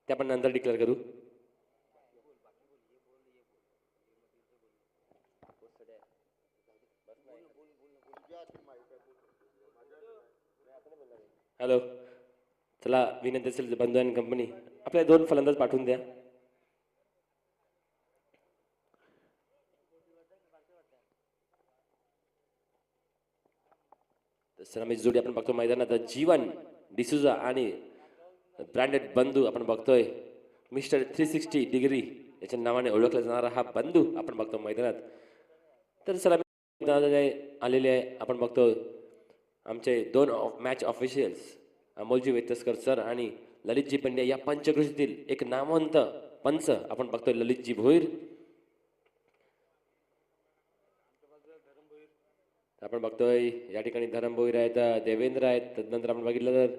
ते आपण नंतर डिक्लेअर करू. हॅलो, चला विनंती असेल बंधू आणि कंपनी आपल्या 2 फलंदाज पाठवून द्या. तर सलामीची जोडी आपण बघतो मैदानात जीवन डिसूजा आणि ब्रँडेड बंधू आपण बघतोय. मिस्टर 360 डिग्री याच्या नावाने ओळखला जाणारा हा बंधू आपण बघतो मैदानात. तर सलामी आलेले आहे. आपण बघतो आमचे 2 मॅच ऑफिशियल्स अमोलजी वेतस्कर सर आणि ललितजी पंड्या या पंचकृषीतील एक नामवंत पंच आपण बघतोय ललितजी भोईर. आपण बघतोय या ठिकाणी धरम भोईर आहेत, देवेंद्र आहेत. तदनंतर आपण बघितलं तर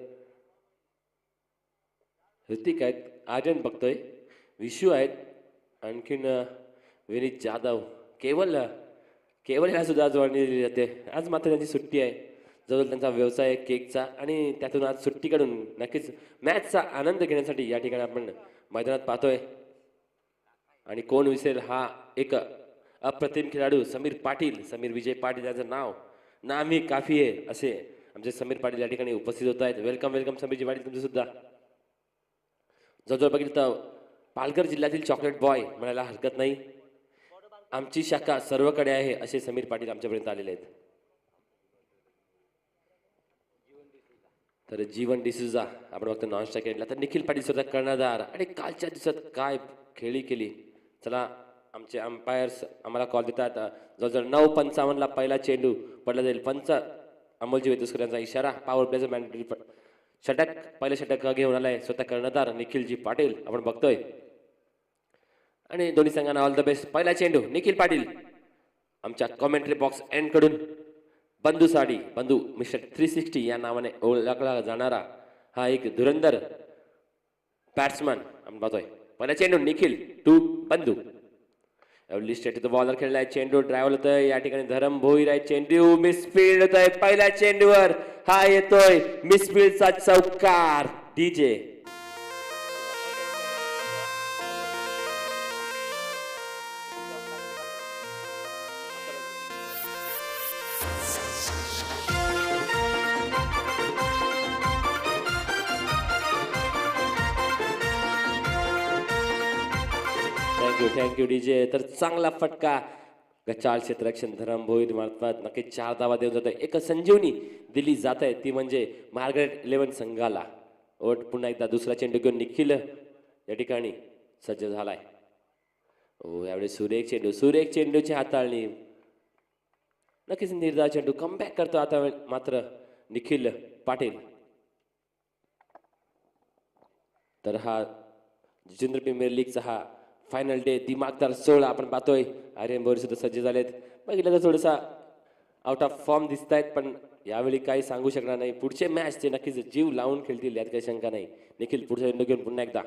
ऋतिक आहेत, आर्यन बघतोय, विशू आहेत, आणखीन विनीत जाधव, केवल केवल ह्या सुद्धा जोडणी दिली जाते. आज मात्र त्यांची सुट्टी आहे. जवळ त्यांचा व्यवसाय आहे केकचा आणि त्यातून आज सुट्टी काढून नक्कीच मॅचचा आनंद घेण्यासाठी या ठिकाणी आपण मैदानात पाहतोय. आणि कोण विसरेल हा एक अप्रतिम खेळाडू समीर पाटील, समीर विजय पाटील याचं नाम ही काफी आहे असे आमचे समीर पाटील या ठिकाणी उपस्थित होत आहेत. वेलकम वेलकम समीरजी पाटील तुमचं सुद्धा. जवळजवळ बघितलं तर पालघर जिल्ह्यातील चॉकलेट बॉय म्हणायला हरकत नाही. आमची शाखा सर्वकडे आहे असे समीर पाटील आमच्यापर्यंत आलेले आहेत. तर जीवन डिसूजा आपण बघतो नॉन स्ट्राईक तर निखिल पाटील सुद्धा कर्णधार आणि कालच्या दिवसात काय खेळी केली. चला आमचे अंपायर्स आम्हाला कॉल देतात. जवळजवळ 9:55 पहिला चेंडू पडला जाईल. पंच अमोलजी वेतुस्कर यांचा इशारा. पॉवर प्लेचं मॅन्डेटरी षटक पहिलं षटक घेऊन आलाय स्वतः कर्णधार निखिलजी पाटील आपण बघतोय. आणि दोन्ही संघांना ऑल द बेस्ट. पहिला चेंडू निखिल पाटील आमच्या कॉमेंट्री बॉक्स एंड कडून बंधू साडी बंधू मिस्टर 360 या नावाने ओळखला जाणारा हा एक धुरंधर बॅट्समन आपण पाहतोय. पहिला चेंडू निखिल टू बंधू एवढी स्टेट बॉलर खेळलाय. चेंडू ड्रायव्हर होतोय या ठिकाणी धरम भोईर आहे. चेंडू मिसफील्ड होतोय. पहिल्या चेंडूवर हा येतोय मिसफील्डचा चौकार. DJ thank you DJ. तर चांगला फटका गचाळ क्षेत्ररक्षण धरम भोईर मार्फत नक्कीच 4 धावा देऊन जात आहे. एक संजीवनी दिली जात आहे ती म्हणजे मार्गरेट 11 संघाला. ओट पुन्हा एकदा दुसरा चेंडू घेऊन निखिल या ठिकाणी सज्ज झालाय. हो यावेळी सुरेख चेंडूची हाताळणी. नक्कीच निर्धार चेंडू कमबॅक करतो आता मात्र निखिल पाटील. तर हा जितेंद्र प्रीमियर लीगचा हा फायनल डे दिमागदार 16 आपण पाहतोय. आर्यन भोईर सुद्धा सज्ज झालेत. बघितलं तर थोडासा आउट ऑफ फॉर्म दिसत आहेत पण यावेळी काही सांगू शकणार नाही. पुढचे मॅच ते नक्कीच जीव लावून खेळतील यात काही शंका नाही. निखिल पुढचा चेंडू घेऊन पुन्हा एकदा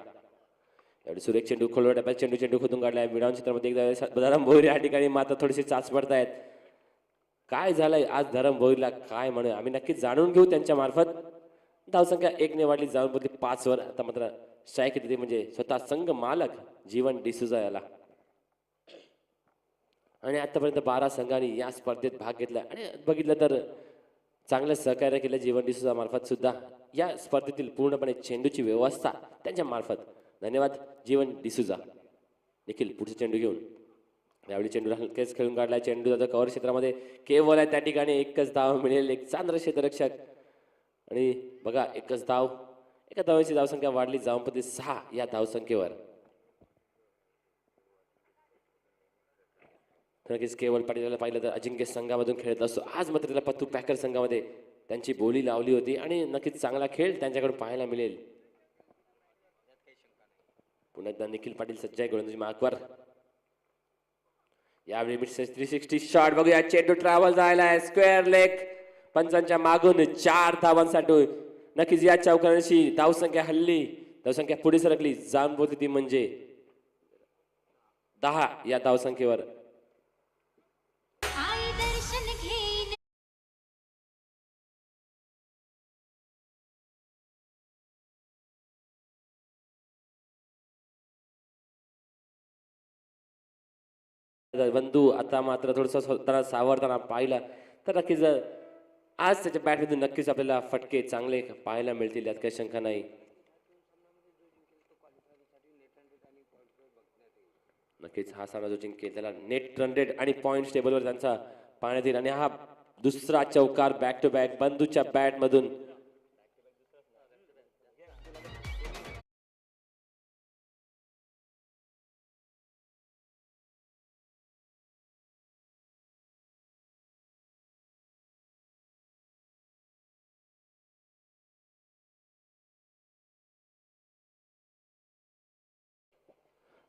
एवढे सुरेख चेंडू खोलवर टप्प्यात चेंडू खोदून काढलाय. मिडाऊन क्षेत्रामध्ये एकदा धरम भोईर या ठिकाणी मात्र थोडेसे चाच पडतायत. काय झालंय आज धरम भोईरला काय म्हणून आम्ही नक्कीच जाणून घेऊ त्यांच्या मार्फत. धावसंख्या 1 ने वाढली जाऊन बदली 5 वर. आता मात्र स्ट्राईक येते म्हणजे स्वतः संघ मालक जीवन डिसूजा याला. आणि आतापर्यंत 12 संघांनी या स्पर्धेत भाग घेतला आणि बघितलं तर चांगलं सहकार्य केलं जीवन डिसूजा मार्फत सुद्धा या स्पर्धेतील पूर्णपणे चेंडूची व्यवस्था त्यांच्या मार्फत. धन्यवाद जीवन डिसूजा. निखिल पुढचे चेंडू घेऊन यावेळी चेंडू हलकेच खेळून काढलाय. चेंडू जातो कव्हर क्षेत्रामध्ये केवळ आहे त्या ठिकाणी. एकच धाव मिळेल. एक चांद्र क्षेत्ररक्षक आणि बघा एकच धाव. एका धावांची धावसंख्या वाढली जाऊन 6 या धावसंख्येवर. नक्कीच केवळ पाटीलला पाहिलं तर अजिंक्य संघामधून खेळत असतो. आज मात्र त्याला पत्तू पॅकर संघामध्ये त्यांची बोली लावली होती आणि नक्कीच चांगला खेळ त्यांच्याकडून पाहायला मिळेल. पुन्हा एकदा निखिल पाटील सज्ज आहे गोलंदाजी मार्कवर. यावेळी 360 शॉट बघूया. चेंडू ट्रॅव्हल झाला आहे स्क्वेअर लेग. पंचांच्या मागून 4 धावांसाठी नक्कीच या चौकांशी धावसंख्या हल्ली धावसंख्या पुढे सरकली जाऊन होती ती म्हणजे 10 या धावसंख्येवर. बंधू आता मात्र थोडंसं स्वतःला सावरताना पाहिलं तर नक्कीच आज त्याच्या बॅटमधून नक्कीच आपल्याला फटके चांगले पाहायला मिळतील, यात काही शंका नाही. नक्कीच हा सामना जो जिंकेल त्याला नेट रन रेट आणि पॉईंट्स टेबलवर त्यांचा पाहण्यात येईल आणि हा दुसरा चौकार बॅक टू बॅक बंधूच्या बॅटमधून.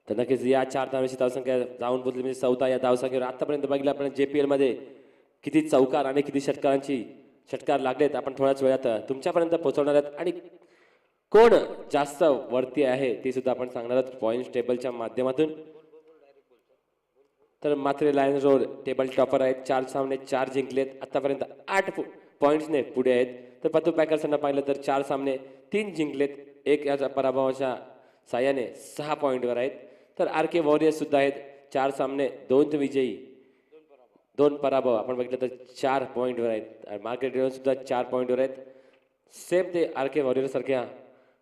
तर नक्कीच या 4 धावांची धावसंख्या जाऊन पोहोचली म्हणजे 14 या धावसंख्येवर. आतापर्यंत बघितलं आपण JPL मध्ये किती चौकार आणि किती षटकार लागलेत, आपण थोड्याच वेळात तुमच्यापर्यंत पोहोचवणार आहेत. आणि कोण जास्त वरती आहे ते सुद्धा आपण सांगणार आहोत पॉईंट टेबलच्या माध्यमातून. तर मात्र लायन्स रोड टेबल टॉपर आहेत, 4 सामने 4 जिंकलेत आतापर्यंत, 8 पॉईंट्सने पुढे आहेत. तर पतू पॅकर्सना पाहिलं तर 4 सामने 3 जिंकलेत, 1 याच्या पराभवाच्या साह्याने 6 पॉईंटवर आहेत. तर RK वॉरियर्स सुद्धा आहेत, 4 सामने 2 विजयी 2 पराभव, आपण बघितलं तर 4 पॉईंटवर आहेत. मार्केट ड्रेवन सुद्धा 4 पॉईंटवर आहेत. सेम ते RK वॉरियर्स सारख्या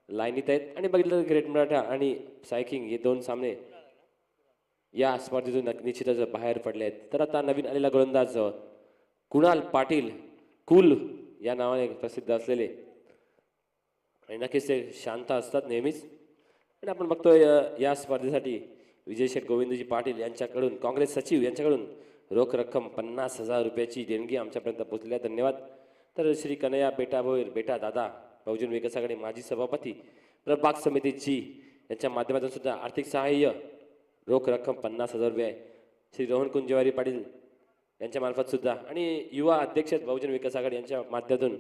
लाईनीत आहेत. आणि बघितलं तर ग्रेट मराठा आणि सायकिंग हे 2 सामने या स्पर्धेतून निश्चितच बाहेर पडले आहेत. तर आता नवीन आलेला गोलंदाज कुणाल पाटील कुल या नावाने प्रसिद्ध असलेले, आणि नक्कीच ते शांत असतात नेहमीच. आणि आपण बघतोय या स्पर्धेसाठी विजय शेठ गोविंदजी पाटील यांच्याकडून, काँग्रेस सचिव यांच्याकडून रोख रक्कम 50,000 रुपयाची देणगी आमच्यापर्यंत पोहोचली आहे, धन्यवाद. तर श्री कन्हैया बेटा भोईर बेटा दादा बहुजन विकास आघाडी माजी सभापती प्रभाग समितीची यांच्या माध्यमातून सुद्धा आर्थिक सहाय्य रोख रक्कम 50,000 रुपये श्री रोहन कुंजवारी पाटील यांच्या मार्फत सुद्धा, आणि युवा अध्यक्ष बहुजन विकास आघाडी यांच्या माध्यमातून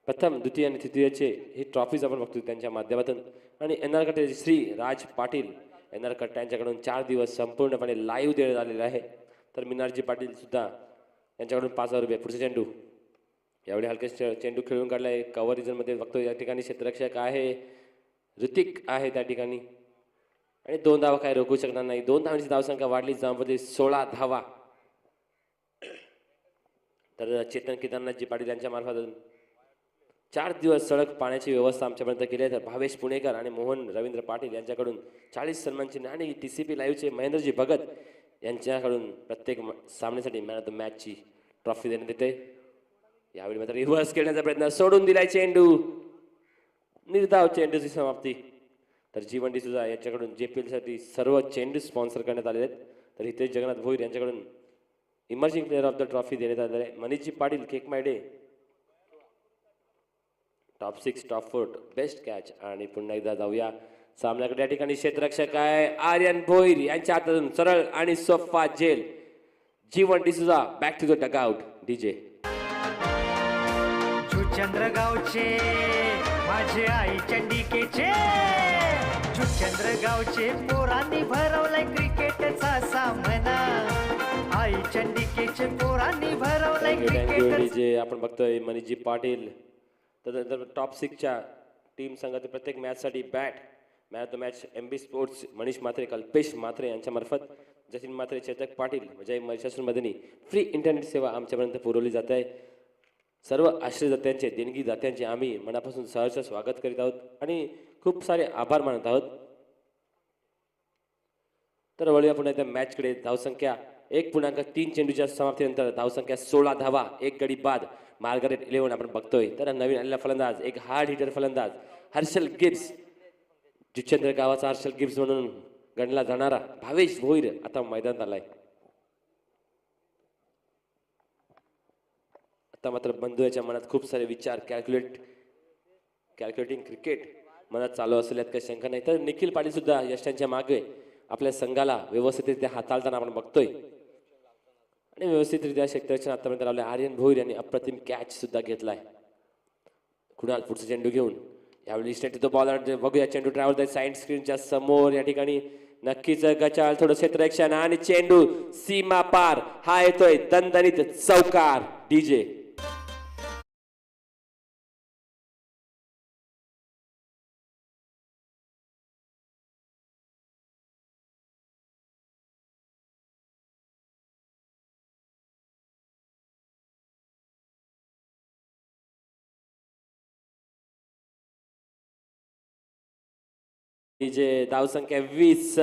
प्रथम द्वितीय आणि तृतीयचे ही ट्रॉफीज आपण बघतो त्यांच्या माध्यमातून. आणि NR कट्टे श्री राज पाटील NR कट्टा यांच्याकडून 4 दिवस संपूर्णपणे लाईव्ह देण्यात आलेले आहे. तर मिनारजी पाटील सुद्धा यांच्याकडून 5,000 रुपये. पुढचे चेंडू यावेळी हलके चेंडू खेळून काढला आहे, कव्हर रिजनमध्ये बघतो या ठिकाणी क्षेत्ररक्षक आहे ऋतिक आहे त्या ठिकाणी, आणि 2 धावा काय रोखू शकणार नाही. 2 धावांची धावसंख्या वाढली, जांभोली 16 धावा. तर चेतन केदारनाथजी पाटील यांच्या मार्फत 4 दिवस सडक पाण्याची व्यवस्था आमच्यापर्यंत केली आहे. तर भावेश पुणेकर आणि मोहन रवींद्र पाटील यांच्याकडून 40 सन्मान चिन्ह, आणि TCP लाईव्हचे महेंद्रजी भगत यांच्याकडून प्रत्येक सामन्यासाठी मॅन ऑफ द मॅचची ट्रॉफी देण्यात येते. यावेळी मात्र रिव्हर्स खेळण्याचा प्रयत्न, सोडून दिलाय चेंडू, निर्धाव चेंडूची समाप्ती. तर जीवन डिसूजा यांच्याकडून JPL साठी सर्व चेंडू स्पॉन्सर करण्यात आले आहेत. तर हितेश जगन्नाथ भोईर यांच्याकडून emerging player of the trophy देण्यात आलेला आहे. Manishji Patil cake my day top 6 top 4 best catch. आणि पुन्हा एकदा जाऊया सामन्याकडे. या ठिकाणी क्षेत्ररक्षक आहे आर्यन भोईर यांच्या हातातून सरळ आणि सोफा जेल. Jeevan D'Souza back to the dugout. DJ चंद्रगावचे माझे आई चंडिकेचे, चंद्रगावचे पोरांनी भरवलाय क्रिकेटचा सामना, आई चंडिकेचे पोरांनी भरवलाय क्रिकेट. DJ आपण बघतोय मनीषजी पाटील. तर टॉप 6च्या टीम संघातील प्रत्येक मॅचसाठी bat man of the match MB sports Manish Mhatre Kalpesh Mhatre यांच्या मार्फत जतीन म्हात्रे चेतक पाटील म्हणजे महिषासूर मदनी फ्री इंटरनेट सेवा आमच्यापर्यंत पुरवली जात आहे. सर्व आश्रयदात्यांचे देणगीदात्यांचे आम्ही मनापासून सहर्ष स्वागत करीत आहोत आणि खूप सारे आभार मानत आहोत. तर वळूया पुन्हा त्या मॅचकडे. धावसंख्या 1.3 चेंडूच्या समाप्तीनंतर धावसंख्या 16 धावा, 1 गडी बाद. मार्गारेट 11 आपण बघतोय. तर नवीन आलेला फलंदाज, एक हार्ड हिटर फलंदाज हर्षल गिब्स, जुचंद्र गावाचा हर्षल गिब्स म्हणून गणला जाणारा भावेश भोईर आता मैदानात आलाय. आता मात्र बंधू याच्या मनात खूप सारे विचार, कॅल्क्युलेटिंग क्रिकेट मनात चालू असल्यात काही शंका नाही. तर निखिल पाटील सुद्धा यशांच्या मागे आपल्या संघाला व्यवस्थितरित्या हाताळताना आपण बघतोय आणि व्यवस्थितरित्या क्षेत्ररक्षण आतापर्यंत लावले. आर्यन भोईर यांनी अप्रतिम कॅच सुद्धा घेतलाय. कुणाल पुढचा चेंडू घेऊन यावेळी स्टेट तो बॉल बघूया. चेंडू ट्रॅव्हल साइड स्क्रीनच्या समोर या ठिकाणी नक्कीच गचाळ, थोडं क्षेत्ररक्षण आणि चेंडू सीमा पार. हा येतोय दणदणीत चौकार. DJ ही जे धावसंख्या 20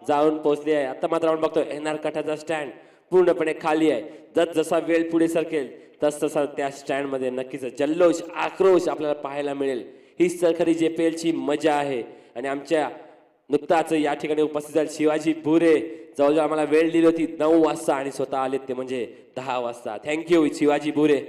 जाऊन पोहोचली आहे. आता मात्र आपण बघतोय एनआर कठाचा स्टँड पूर्णपणे खाली आहे. जसा वेळ पुढे सरकेल तसा त्या स्टँड मध्ये नक्कीच जल्लोष आक्रोश आपल्याला पाहायला मिळेल. ही खरी JPL ची मजा आहे. आणि आमच्या नुकताच या ठिकाणी उपस्थित झाले शिवाजी भुरे, जवळजवळ आम्हाला वेळ दिली होती 9 वाजता आणि स्वतः आले ते म्हणजे 10 वाजता. थँक्यू शिवाजी भुरे.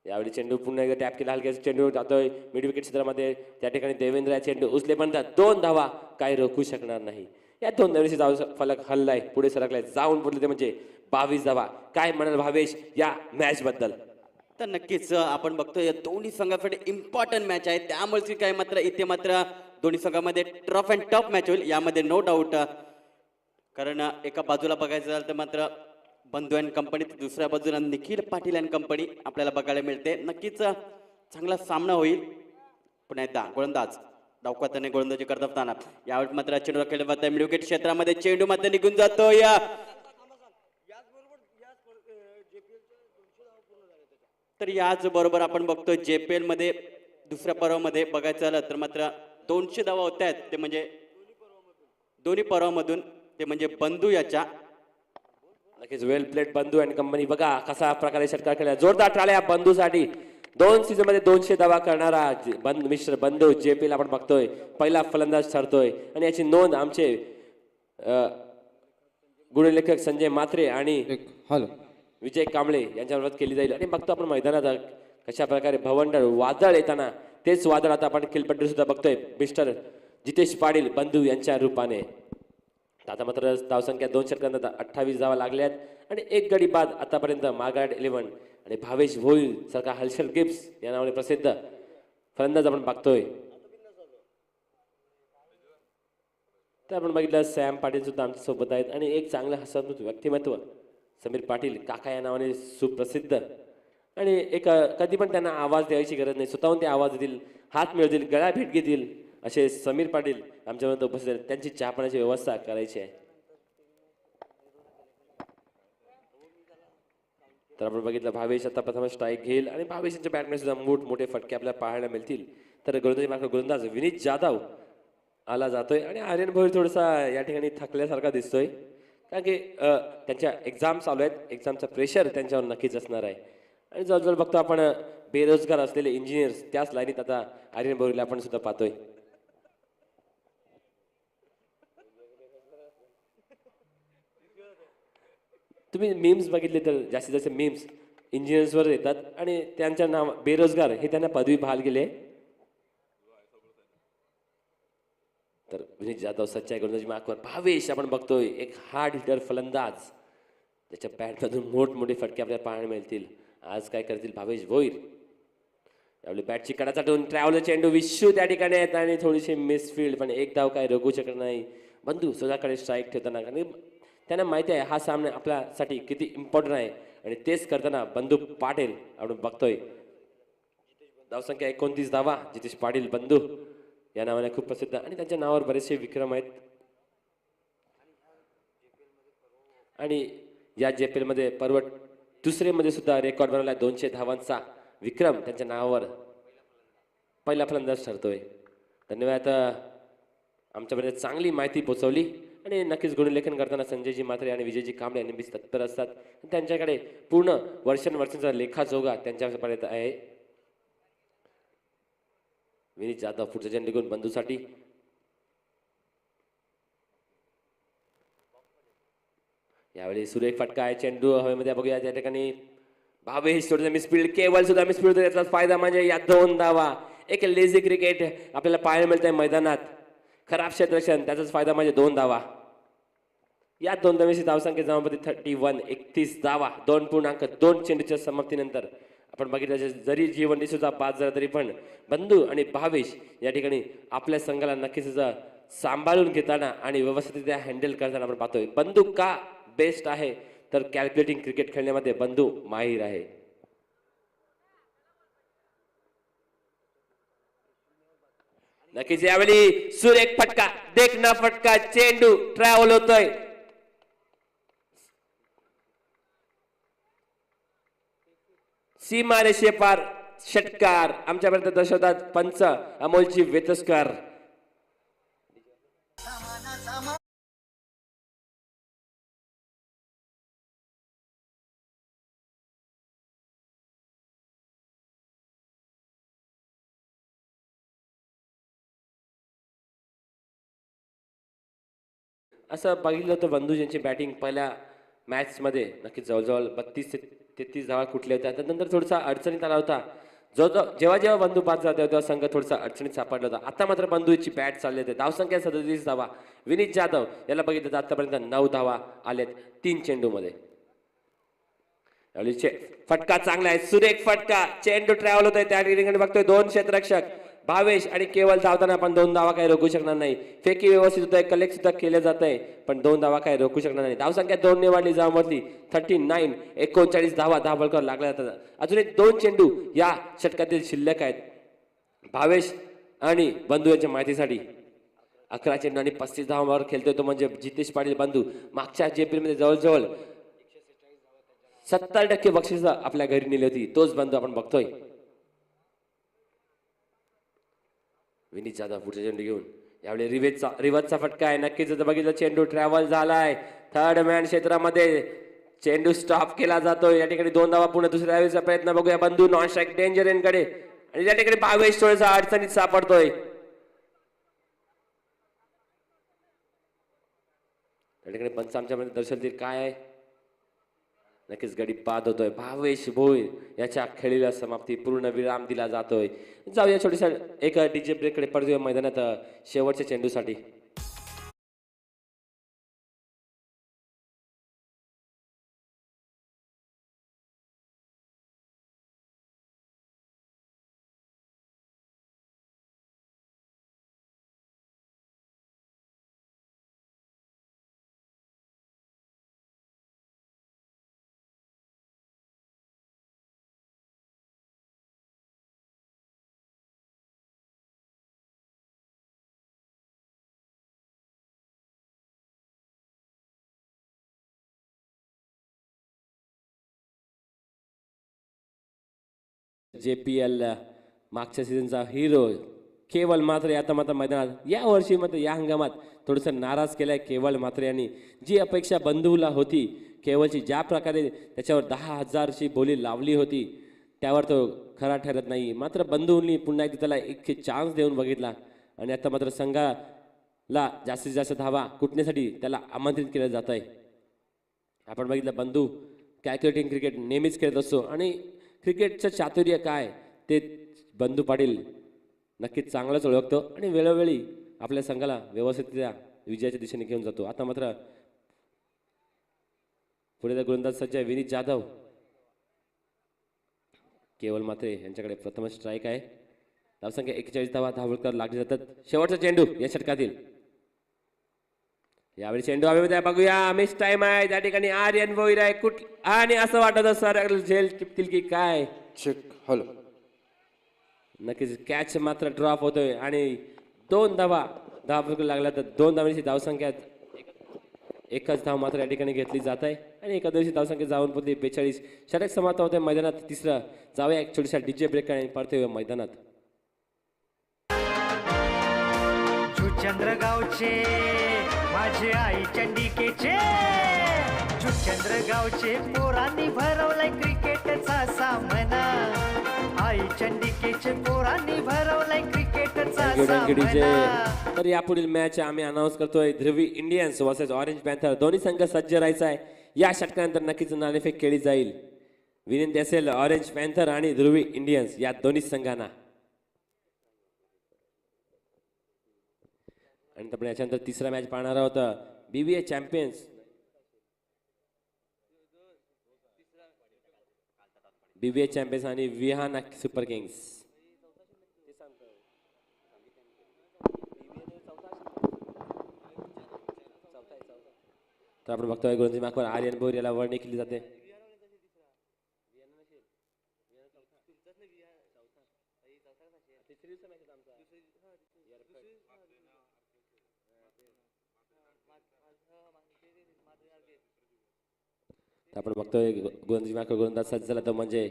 यावेळी चेंडू पुन्हा एकदा टॅप केला, हलक्या चेंडू जातोय मिड विकेट क्षेत्रामध्ये. त्या ठिकाणी देवेंद्र चेंडू उचले पण 2 धावा काही रोखू शकणार नाही. या 2 धावेची धाव फलक हल्लाय, पुढे सरकलाय, जाऊन पडले ते म्हणजे 22 धावा. काय म्हणाल भावेश या मॅच बद्दल? तर नक्कीच आपण बघतो या दोन्ही संघासाठी इम्पॉर्टंट मॅच आहे. त्यामुळे काय मात्र इथे मात्र दोन्ही संघामध्ये टफ अँड टफ मॅच होईल यामध्ये नो डाऊट. कारण एका बाजूला बघायचं झालं तर मात्र बंधू अँड कंपनी, दुसऱ्या बाजूला निखिल पाटील अँड कंपनी आपल्याला बघायला मिळते. नक्कीच चांगला सामना होईल. पुन्हा एकदा गोलंदाज डावखाताने गोलंदाजी करत असताना यावेळी मात्र चेंडू खेळला जातो मिड विकेट क्षेत्रामध्ये. चेंडू मात्र निघून जातो. तर याच बरोबर आपण बघतोय JPL मध्ये दुसऱ्या पर्वामध्ये बघायचं झालं तर मात्र 200 धावा होत आहेत. ते म्हणजे दोन्ही पर्वामधून ते म्हणजे बंधू याच्या. नक्कीच वेल प्लेट बंधू अँड कंपनी. बघा कसा प्रकारे षटकार खेळला, जोरदार टाळ्या बंधूसाठी. 2 सीझन मध्ये 200 धावा करणारा मिस्टर बंधू JPL आपण बघतोय पहिला फलंदाज ठरतोय. आणि याची नोंद आमचे गुणलेखक संजय मात्रे आणि विजय कांबळे यांच्याबरोबर केली जाईल. आणि बघतो आपण मैदानात कशा प्रकारे भवंडर वादळ येताना, तेच वादळ आता आपण खेळपट्टी सुद्धा बघतोय मिस्टर जितेश पाटील बंधू यांच्या रूपाने. आता मात्र धावसंख्या 2 षटकांत 28 धावा लागल्यात आणि 1 गडी बाद आतापर्यंत मागाड 11. आणि भावेश भोईर सारखा हर्षल गिब्स या नावाने प्रसिद्ध फलंदाज आपण बघतोय. तर आपण बघितलं सॅम पाटील सुद्धा आमच्या सोबत आहेत. आणि एक चांगलं हसमुख व्यक्तिमत्व समीर पाटील काका या नावाने सुप्रसिद्ध. आणि एक कधी पण त्यांना आवाज द्यायची गरज नाही, स्वतःहून ते आवाज देतील, हात मिळवतील, गळा भेट घेतील. असे समीर पाटील आमच्यापर्यंत उपस्थित आहेत. त्यांची चहा पाण्याची व्यवस्था करायची आहे. तर आपण बघितलं भावेश आता प्रथम स्ट्राईक घेईल आणि भावेश यांच्या बॅटमध्ये सुद्धा मोठे फटके आपल्याला पाहायला मिळतील. तर गोलंदाज विनीत जाधव आला जातोय आणि आर्यन भोईर थोडासा या ठिकाणी थकल्यासारखा दिसतोय. कारण की त्यांच्या एक्झाम चालू आहेत, एक्झामचं प्रेशर त्यांच्यावर नक्कीच असणार आहे. आणि जवळजवळ बघतो आपण बेरोजगार असलेले इंजिनियर्स त्याच लाईनीत आता आर्यन भोईरला आपण सुद्धा पाहतोय. तुम्ही मीम्स बघितले तर जास्तीत जास्त मीम्स इंजिनियर्सवर येतात आणि त्यांच्या नाव बेरोजगार हे त्यांना पदवी बहाल गेले. तर विनीत जाधव सच्चाई गोलंदाजी मार्कवर. भावेश आपण बघतोय एक हार्ड हिटर फलंदाज, त्याच्या बॅटमधून मोठमोठे फटके आपल्याला पाहायला मिळतील. आज काय करतील भावेश भोईर? यावेळी बॅटची कडा चाटून ट्रॅव्हलर चेंडू विश्व त्या ठिकाणी आहेत आणि थोडीशी मिसफिल्ड, पण एक धाव काय रोखू शकत नाही बंधू स्वतःकडे स्ट्राईक ठेवताना. आणि त्यांना माहिती आहे हा सामना आपल्यासाठी किती इम्पॉर्टंट आहे. आणि तेच करताना बंधू पाटील आपण बघतोय धावसंख्या 29 धावा. जितेश पाटील बंधू या नावाने खूप प्रसिद्ध आणि त्यांच्या नावावर बरेचसे विक्रम आहेत. आणि या JPL मध्ये पर्व दुसरे मध्ये सुद्धा रेकॉर्ड बनवला 200 धावांचा विक्रम त्यांच्या नावावर पहिला फलंदाज ठरतोय. धन्यवाद आमच्यापर्यंत चांगली माहिती पोहोचवली. आणि नक्कीच गुणलेखन करताना संजयजी मात्रे आणि विजयजी कांबळे यांनी तत्पर असतात. त्यांच्याकडे पूर्ण वर्षांचा लेखाजोगा त्यांच्यापर्यंत आहे. विनीत जाधव पुढचा चेंडू घेऊन बंधूसाठी. यावेळी सुरेख फटका आहे, चेंडू हवेमध्ये बघूया. त्या ठिकाणी भावेश थोडं मिसफिल्ड, केवळ सुद्धा मिसफिल्ड, याचा फायदा म्हणजे या 2 धावा. एक लेझी क्रिकेट आपल्याला पाहायला मिळतंय मैदानात, खराब क्षेत्ररक्षण, त्याचाच फायदा म्हणजे 2 धावा. या 2 धावेची धावसंख्या जमावती 31, 31 धावा 2.2 चेंडूच्या समाप्तीनंतर. आपण बघितलं जरी जीवननी सुद्धा 5 झाला तरी पण बंधू आणि भावेश या ठिकाणी आपल्या संघाला नक्कीच सांभाळून घेताना आणि व्यवस्थितरित्या हँडल करताना आपण पाहतोय. बंधू का बेस्ट आहे तर कॅल्क्युलेटिंग क्रिकेट खेळण्यामध्ये बंधू माहीर आहे. नक्कीच यावेळी सुरेख फटका, देखना फटका, चेंडू ट्रॅव्हल होतोय. सीमारेषे पार षटकार आमच्यापर्यंत दर्शवतात पंच अमोलजी वेतस्कर. असं बघितलं होतं बंधू यांची बॅटिंग पहिल्या मॅचमध्ये नक्कीच जवळजवळ 32 ते 33 धावा कुठल्या होत्या. त्यानंतर थोडासा अडचणीत आला होता. जेव्हा जेव्हा बंधू बाद जात तेव्हा संघ थोडासा अडचणीत सापडला होता. आता मात्र बंधूची बॅट चालली होते. धावसंख्या 37 धावा. विनीत जाधव याला बघितलं तर आतापर्यंत 9 धावा आलेत 3 चेंडूमध्ये. फटका चांगला आहे, सुरेख फटका. चेंडू ट्रॅव्हल होतोय त्या ठिकाणी बघतोय 2 क्षेत्ररक्षक भावेश आणि केवळ धावताना आपण 2 धावा काही रोखू शकणार नाही. फेकी व्यवस्थित होतोय, कलेक्ट सुद्धा केले जात आहे, पण 2 धावा काही रोखू शकणार नाही. धावसंख्या 2 ने वाढली जामवरती 39. 39 धावा धावबळकर लागल्या जातात. अजून एक 2 चेंडू या षटकातील शिल्लक आहेत. भावेश आणि बंधू यांच्या माहितीसाठी 11 चेंडू आणि 35 धावांवर खेळतोय तो म्हणजे जितेश पाटील बंधू. मागच्या JPL मध्ये जवळजवळ 70% बक्षीस आपल्या घरी नेली होती. तोच बंधू आपण बघतोय. विनीत जाधव पुढचा चेंडू घेऊन यावेळी रिव्हर्सचा फटका आहे. नक्कीच बघितलं चेंडू ट्रॅव्हल झालाय थर्ड मॅन क्षेत्रामध्ये. चेंडू स्टॉप केला जातोय. या ठिकाणी 2 धावा पुन्हा दुसऱ्या वेळेचा प्रयत्न बघूया बंधू नॉन स्ट्राईक डेंजर एनकडे आणि या ठिकाणी भावेश थोडासा अडचणीत सापडतोय. या ठिकाणी पंच आमच्यामध्ये दर्शवतील काय आहे. नक्कीच गडी बाद होतोय. भावेश भोईर याच्या खेळीला समाप्ती पूर्ण विराम दिला जातोय. जाऊया छोटीसा एक डीजे ब्रेककडे परत येऊया मैदानात शेवटच्या चेंडूसाठी. JPL मागच्या सीझनचा हिरो केवल मात्र आता मात्र मैदानात या वर्षी मात्र या हंगामात थोडंसं नाराज केलंय केवल मात्र यांनी. जी अपेक्षा बंधूला होती केवलची, ज्या प्रकारे त्याच्यावर 10,000ची बोली लावली होती त्यावर तो खरा ठरत नाही. मात्र बंधूंनी पुन्हा एकदा त्याला एक चान्स देऊन बघितला आणि आता मात्र संघाला जास्तीत जास्त धावा कुटण्यासाठी त्याला आमंत्रित केलं जात आहे. आपण बघितलं बंधू कॅल्क्युलेटिंग क्रिकेट नेहमीच खेळत असतो आणि क्रिकेटचं चातुर्य काय ते बंधू पाटील नक्कीच चांगलंच ओळखतो आणि वेळोवेळी आपल्या संघाला व्यवस्थितरित्या विजयाच्या दिशेने घेऊन जातो. आता मात्र पुढे गोलंदाज सज्ज विनीत जाधव. केवल मात्रे यांच्याकडे प्रथम स्ट्राईक आहे. धावसंख्या 41 धावा धावकर लागले जातात. शेवटचा चेंडू या षटकातील. यावेळी चेंडू हवेमध्ये बघूया. मिस टाइम आहे त्या ठिकाणी. आर्यन भोईर आहे आणि असं वाटत सर झेल टिपतील की काय. हॅलो नक्कीच कॅच मात्र ड्रॉप होतोय आणि 2 धावा लागल्या तर 2 धावांची धावसंख्या एकच धाव मात्र या ठिकाणी घेतली जात आहे आणि एका दिवशी धावसंख्या जाऊन पडली 42. षटक समाप्त होते मैदानात. तिसरा जाऊया एक छोटीसा डीजे ब्रेक आणि परत मैदानात. चंद्रगावचे माझे आई चंडिकेचे चंद्रगावचे पोरांनी भरवलाय क्रिकेटचा सामना. आई चंडिकेचे पोरांनी भरवलाय क्रिकेटचा सामना. तर यापुढील मॅच आम्ही अनाऊन्स करतोय. ध्रुवी इंडियन्स वर्सेस ऑरेंज पॅन्थर. दोन्ही संघ सज्ज राहायचा आहे. या षटकानंतर नक्कीच नाणेफेक केली जाईल. विनंती असेल ऑरेंज पॅन्थर आणि ध्रुवी इंडियन्स या दोन्ही संघांना. आणि आपण याच्यानंतर तिसरा मॅच पाहणार आहोत. BBA चॅम्पियन्स आणि विहाना सुपर किंग्स. तर आपण बघतोय गोलंदाजी मार्कवर आर्यन भोईर याला वर्णी केली जाते. आपण बघतोय गोलंदाजी मार्कवर गोलंदाज सज्ज झाला तो म्हणजे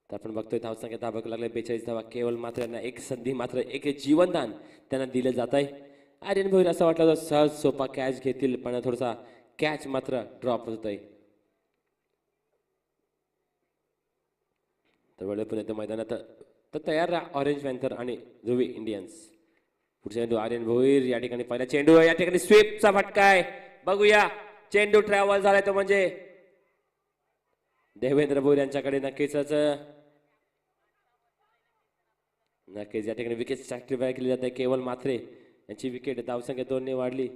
तर आपण बघतोय धावसंख्या धावक लागले 42 धावा. केवळ मात्र यांना एक संधी मात्र एक जीवनदान त्यांना दिलं जात आहे. आर्यन भोईर असं वाटलं तर सहज सोपा कॅच घेतील पण थोडासा कॅच मात्र ड्रॉप होत आहे. तर वळले पण येतं मैदानात तर तयार राहा ऑरेंज पॅन्थर आणि ध्रुवी इंडियन्स. पुढचा चेंडू आर्यन भोईर या ठिकाणी पहिला चेंडू या ठिकाणी स्वीपचा फटका आहे. बघूया चेंडू ट्रॅव्हल झालाय तो म्हणजे देवेंद्र भोईर यांच्याकडे. नक्कीच या ठिकाणी विकेट सॅक्रिफाय केली जाते. केवल मात्रे यांची विकेट धावसंख्या 2 ने वाढली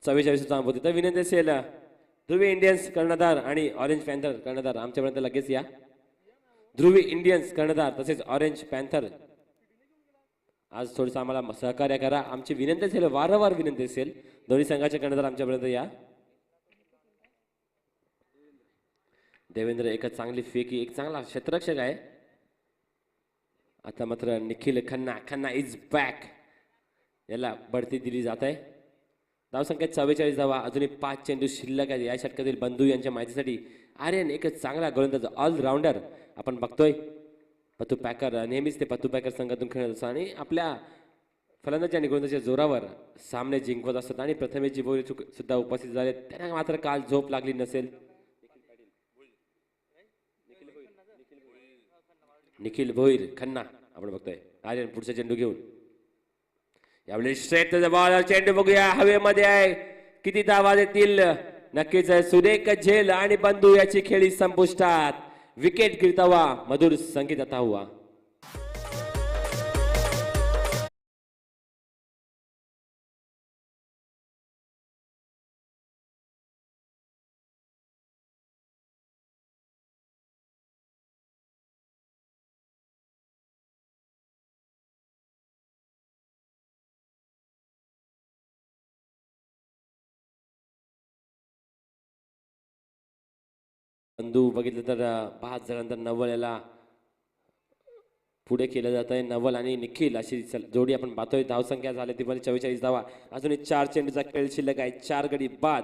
44 होती. तर विनंती असेल ध्रुवी इंडियन्स कर्णधार आणि ऑरेंज पॅन्थर कर्णधार आमच्यापर्यंत लगेच या. ध्रुवी इंडियन्स कर्णधार तसेच ऑरेंज पॅन्थर आज थोडंसं आम्हाला सहकार्य करा. आमची विनंती असेल वारंवार विनंती असेल दोन्ही संघाचे कर्णधार आमच्यापर्यंत या. देवेंद्र एक चांगली फेकी एक चांगला क्षेत्ररक्षक आहे. आता मात्र निखिल खन्ना इज बॅक याला बढती दिली जात आहे. धावसंख्या 44 धावा अजूनही 5 चेंडू शिल्लक आहे. या षटकातील बंधू यांच्या माहितीसाठी आर्यन एक चांगला गोलंदाज ऑलराऊंडर आपण बघतोय. पत्तू पॅकर नेहमीच ते पत्तू पॅकर संघातून खेळत असतात आणि आपल्या फलंदाजी आणि गोलंदाजीच्या जोरावर सामने जिंकवत असतात. आणि प्रथमेशजी भोईर सुद्धा उपस्थित झाले. त्यांना मात्र काल झोप लागली नसेल. निखिल भोईर खन्ना आपण बघतोय. आर्यन पुढचा चेंडू घेऊन यावेळी स्ट्रेट बॉल चेंडू बघूया हवेमध्ये आहे. किती धावा देतील नक्कीच सुरेख झेल आणि बंधू याची खेळी संपुष्टात. विकेट गिरता हुआ मधुर संगीत आता हुआ. बंधू बघितलं तर 5 जणांतर नवल याला पुढे केलं जात आहे. नवल आणि निखिल अशी जोडी आपण पाहतोय. धावसंख्या झाली ती 44 धावा अजून 4 चेंडूचा खेळ शिल्लक आहे. 4 गडी बाद.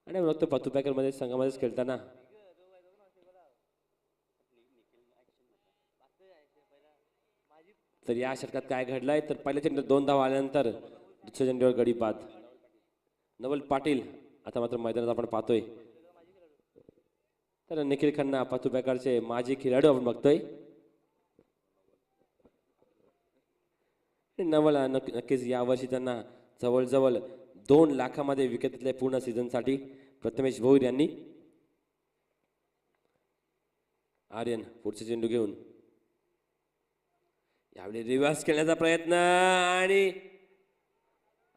आणि बघतो पत्तू पॅकर मध्ये संघामध्येच खेळताना तर या षटकात काय घडलंय तर पहिल्या चेंडू 2 धावा आल्यानंतर दुसऱ्या चेंडूवर गडी बाद. नवल पाटील आता मात्र मैदानात आपण पाहतोय. तर निखिल खन्ना पत्तू पॅकरचे माजी खेळाडू आपण बघतोय. नवल नक्कीच यावर्षी त्यांना जवळजवळ 2 लाखामध्ये विकेट घेतले पूर्ण सीझनसाठी प्रथमेश भोईर यांनी. आर्यन पुढचे चेंडू घेऊन यावेळी रिव्हर्स खेळण्याचा प्रयत्न आणि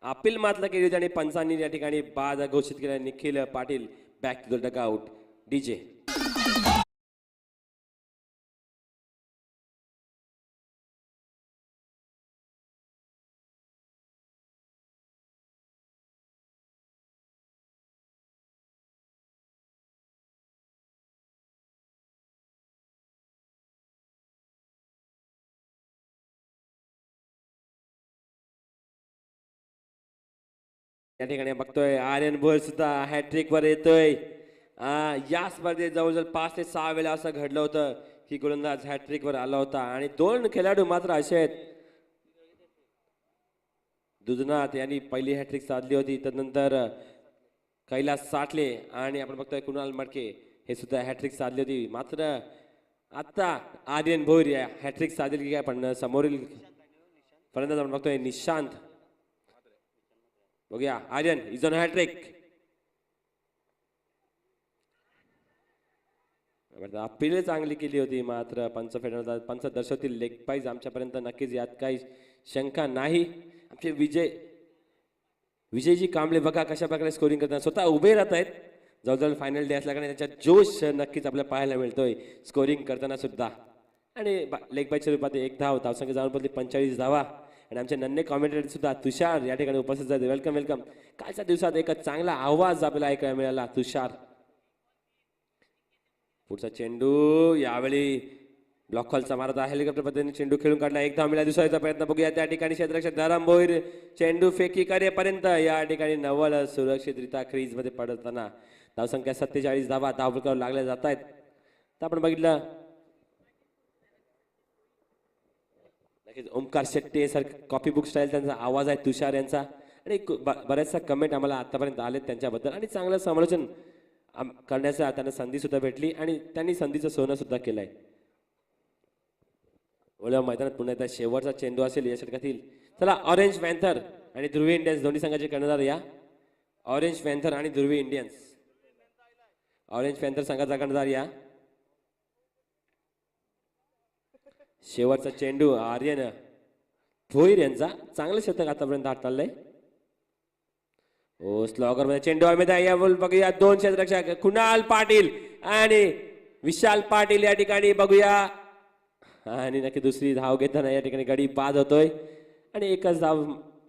अपील मात्र केली होती आणि पंचांनी या ठिकाणी बाद घोषित केला. Nikhil Patil back to the dugout. DJ या ठिकाणी बघतोय आर्यन भोईर सुद्धा हॅट्रिक वर येतोय. या स्पर्धेत जवळजवळ 5 ते 6 वेळा असं घडलं होतं की गोलंदाज हॅट्रिक वर आला होता आणि 2 खेळाडू मात्र असे आहेत. दुधनाथ यांनी पहिली हॅट्रिक साधली होती. त्यानंतर कैलास साठले आणि आपण बघतोय कुणाल मडके हे सुद्धा हॅट्रिक साधली होती. मात्र आता आर्यन भोईर या हॅट्रिक साधेल की काय पण समोरील फलंदाज आपण बघतोय निशांत. बघूया Aryan is on hattrick. Appeal चांगली केली होती मात्र पंच दर्शवतील लेग पाईज आमच्यापर्यंत नक्कीच यात काही शंका नाही. आमचे विजयजी कांबळे बघा कशा प्रकारे स्कोरिंग करतात. स्वतः उभे राहत आहेत. जवळजवळ फायनल डे असल्याकडे त्याच्यात जोश नक्कीच आपल्याला पाहायला मिळतोय स्कोरिंग करताना सुद्धा. आणि लेग पाईजच्या रूपात 1 धाव धावसंख्या जाऊन पडली 45 धावा. आणि आमचे नन्हे कॉमेंटेटर सुद्धा तुषार या ठिकाणी उपस्थित झाले. वेलकम. कालच्या दिवसात एक चांगला आवाज आपल्याला ऐकायला मिळाला तुषार. पुढचा चेंडू यावेळी ब्लॉक हॉलचा मारत हेलिकॉप्टर पद्धतीने चेंडू खेळून काढला. 1 धाव मिळाला. दुसऱ्याचा प्रयत्न बघूया. त्या ठिकाणी क्षेत्ररक्षक धरम भोईर चेंडू फेकी करेपर्यंत या ठिकाणी नवल सुरक्षितरित्या क्रीज मध्ये पडताना धावसंख्या 47 धावा धावफलकावर लागल्या जात आहेत. तर आपण बघितलं ओमकार शेट्टी सारखं कॉपी बुक स्टाईल त्यांचा आवाज आहे तुषार यांचा. आणि बऱ्याचशा कमेंट आम्हाला आतापर्यंत आलेत त्यांच्याबद्दल आणि चांगलं समालोचन करण्याचा त्यांना संधी सुद्धा भेटली आणि त्यांनी संधीचं सोनं सुद्धा केलंय. ओल्या मैदानात पुन्हा एकदा शेवटचा चेंडू असेल या षटकातील. चला ऑरेंज पॅन्थर आणि ध्रुवी इंडियन्स दोन्ही संघाचे कर्णधार या. ऑरेंज पॅन्थर आणि ध्रुवी इंडियन्स. ऑरेंज पॅन्थर संघाचा कर्णधार या. शेवटचा चेंडू आर्यन भोईर यांचा चांगलं शतक आतापर्यंत हाताळलंय. ओ स्लॉगर मध्ये चेंडू मध्ये या बोल बघूया. दोन क्षेत्ररक्षक कुणाल पाटील आणि विशाल पाटील या ठिकाणी बघूया. आणि नक्की दुसरी धाव घेताना या ठिकाणी गडी बाद होतोय आणि एकच धाव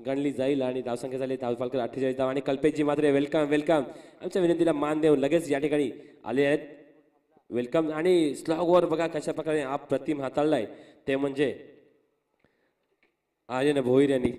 गणली जाईल आणि धावसंख्या झाली धावफलक 48 धाव. आणि कल्पेशजी मात्र वेलकम वेलकम आमच्या विनंतीला मान देऊन लगेच या ठिकाणी आले आहेत. वेलकम. आणि स्लॉगवर बघा कशा प्रकारे अप्रतिम हाताळलाय ते म्हणजे आर्यन भोईर यांनी.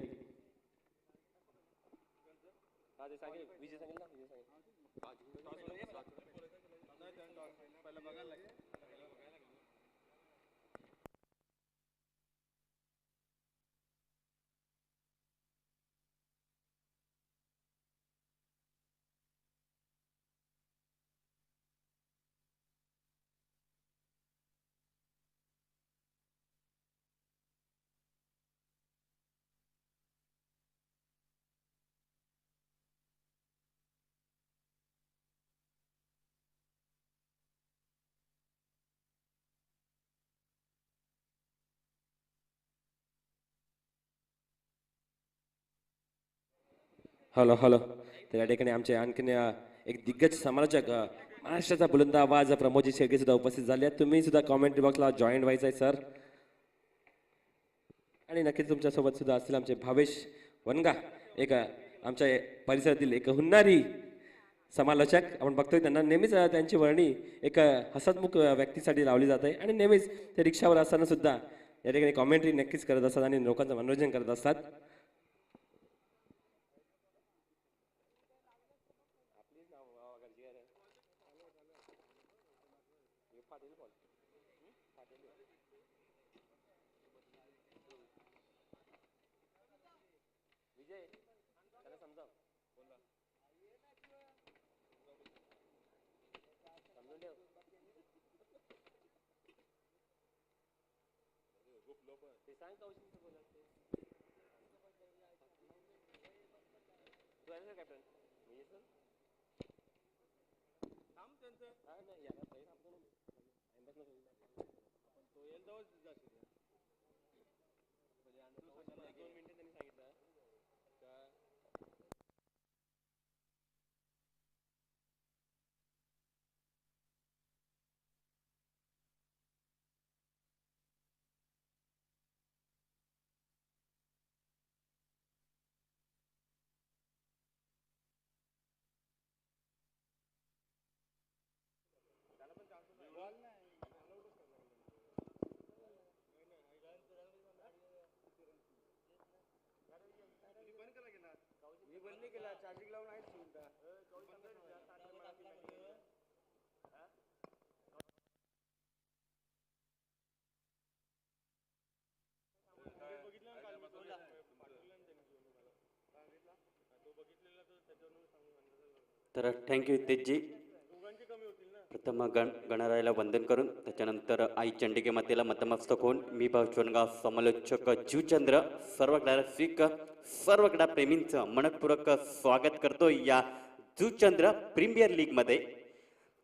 Hello hello. तर या ठिकाणी आमचे आणखीन एक दिग्गज समालोचक महाराष्ट्राचा बुलंद आवाज प्रमोदजी शेळके सुद्धा उपस्थित झाले आहेत. तुम्ही सुद्धा कॉमेंट्री बॉक्सला जॉईन व्हायचं आहे सर. आणि नक्कीच तुमच्यासोबत सुद्धा असतील आमचे भावेश वनगा एक आमच्या परिसरातील एक हुन्नारी समालोचक. आपण बघतोय त्यांना नेहमीच त्यांची वर्णी एक हसतमुख व्यक्तीसाठी लावली जाते आणि नेहमीच ते रिक्षावर असताना सुद्धा या ठिकाणी कॉमेंट्री नक्कीच करत असतात आणि लोकांचं मनोरंजन करत असतात. तर थँक्यू हितेशजी. प्रथम गणरायाला वंदन करून त्याच्यानंतर आई चंडिके मातेला मतमस्तक होऊन मी भावचोनगाव समालोचक जीवचंद्र सर्व क्रीडा प्रेमींचं मनपूर्वक स्वागत करतो या जीवचंद्र प्रीमियर लीगमध्ये.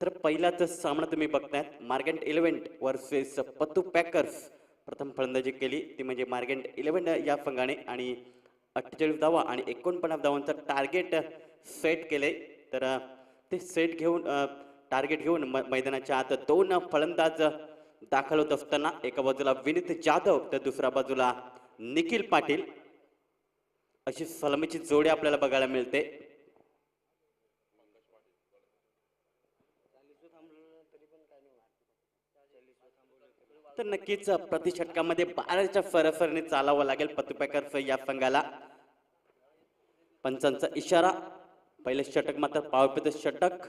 तर पहिलाच सामना तुम्ही बघतायत मार्गंट 11 वर्सेस पत्तू पॅकर्स. प्रथम फलंदाजी केली ती म्हणजे मार्गंट 11 या संघाने आणि 48 धावा आणि 49 धावांचं टार्गेट सेट केले. तर ते सेट घेऊन टार्गेट घेऊन मैदानाच्या आत दोन फलंदाज दाखल होत असताना एका बाजूला विनीत जाधव तर दुसऱ्या बाजूला निखिल पाटील अशी सलामीची जोडी आपल्याला बघायला मिळते. तर नक्कीच प्रतिषटकामध्ये 12च्या सरासरीने चालावं लागेल पत्तू पॅकर्स या संघाला. पंचांचा इशारा. पहिले षटक मात्र पावपेत षटक.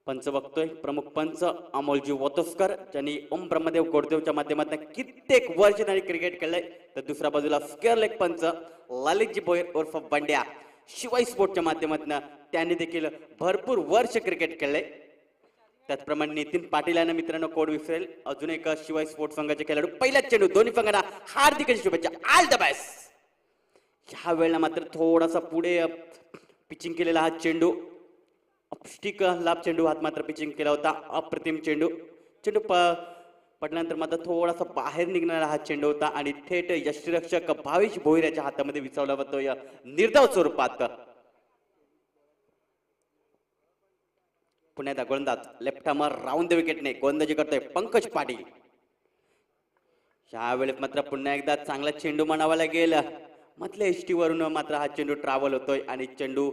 पंच बघतोय प्रमुख पंच अमोलजी वतोस्कर ज्यांनी ओम ब्रह्मदेव गोडदेवच्या माध्यमातून कित्येक वर्ष त्यांनी क्रिकेट खेळलंय. तर दुसऱ्या बाजूला स्क्वेअर लेग पंच ललितजी भोयर उर्फ बंड्या शिवाई स्पोर्टच्या माध्यमातून त्यांनी देखील भरपूर वर्ष क्रिकेट खेळले. त्याचप्रमाणे नितीन पाटील यांना मित्रांनो कोण विसरेल. अजून एक शिवाय स्पोर्ट्स संघाचे खेळाडू. पहिलाच चेंडू दोन्ही संघांना हार्दिक शुभेच्छा. All the best. ह्या वेळेला मात्र थोडासा पुढे पिचिंग केलेला हा चेंडू अपस्टिक लाभ चेंडू हात मात्र पिचिंग केला होता. अप्रतिम चेंडू. चेंडू पडल्यानंतर मात्र थोडासा बाहेर निघणारा हा चेंडू होता आणि थेट यष्टीरक्षक भावेश भोईर याच्या हातामध्ये विचावला होता या निर्धाव स्वरूपात. पुण्याचा गोलंदाज लेफ्ट हार्मर राऊंड द विकेटने गोलंदाजी करतोय पंकज पाटील. ह्या वेळेस मात्र पुन्हा एकदा चांगला चेंडू म्हणावा लागेल. मधल्या एसटी वरून मात्र हा चेंडू ट्रॅव्हल होतोय आणि चेंडू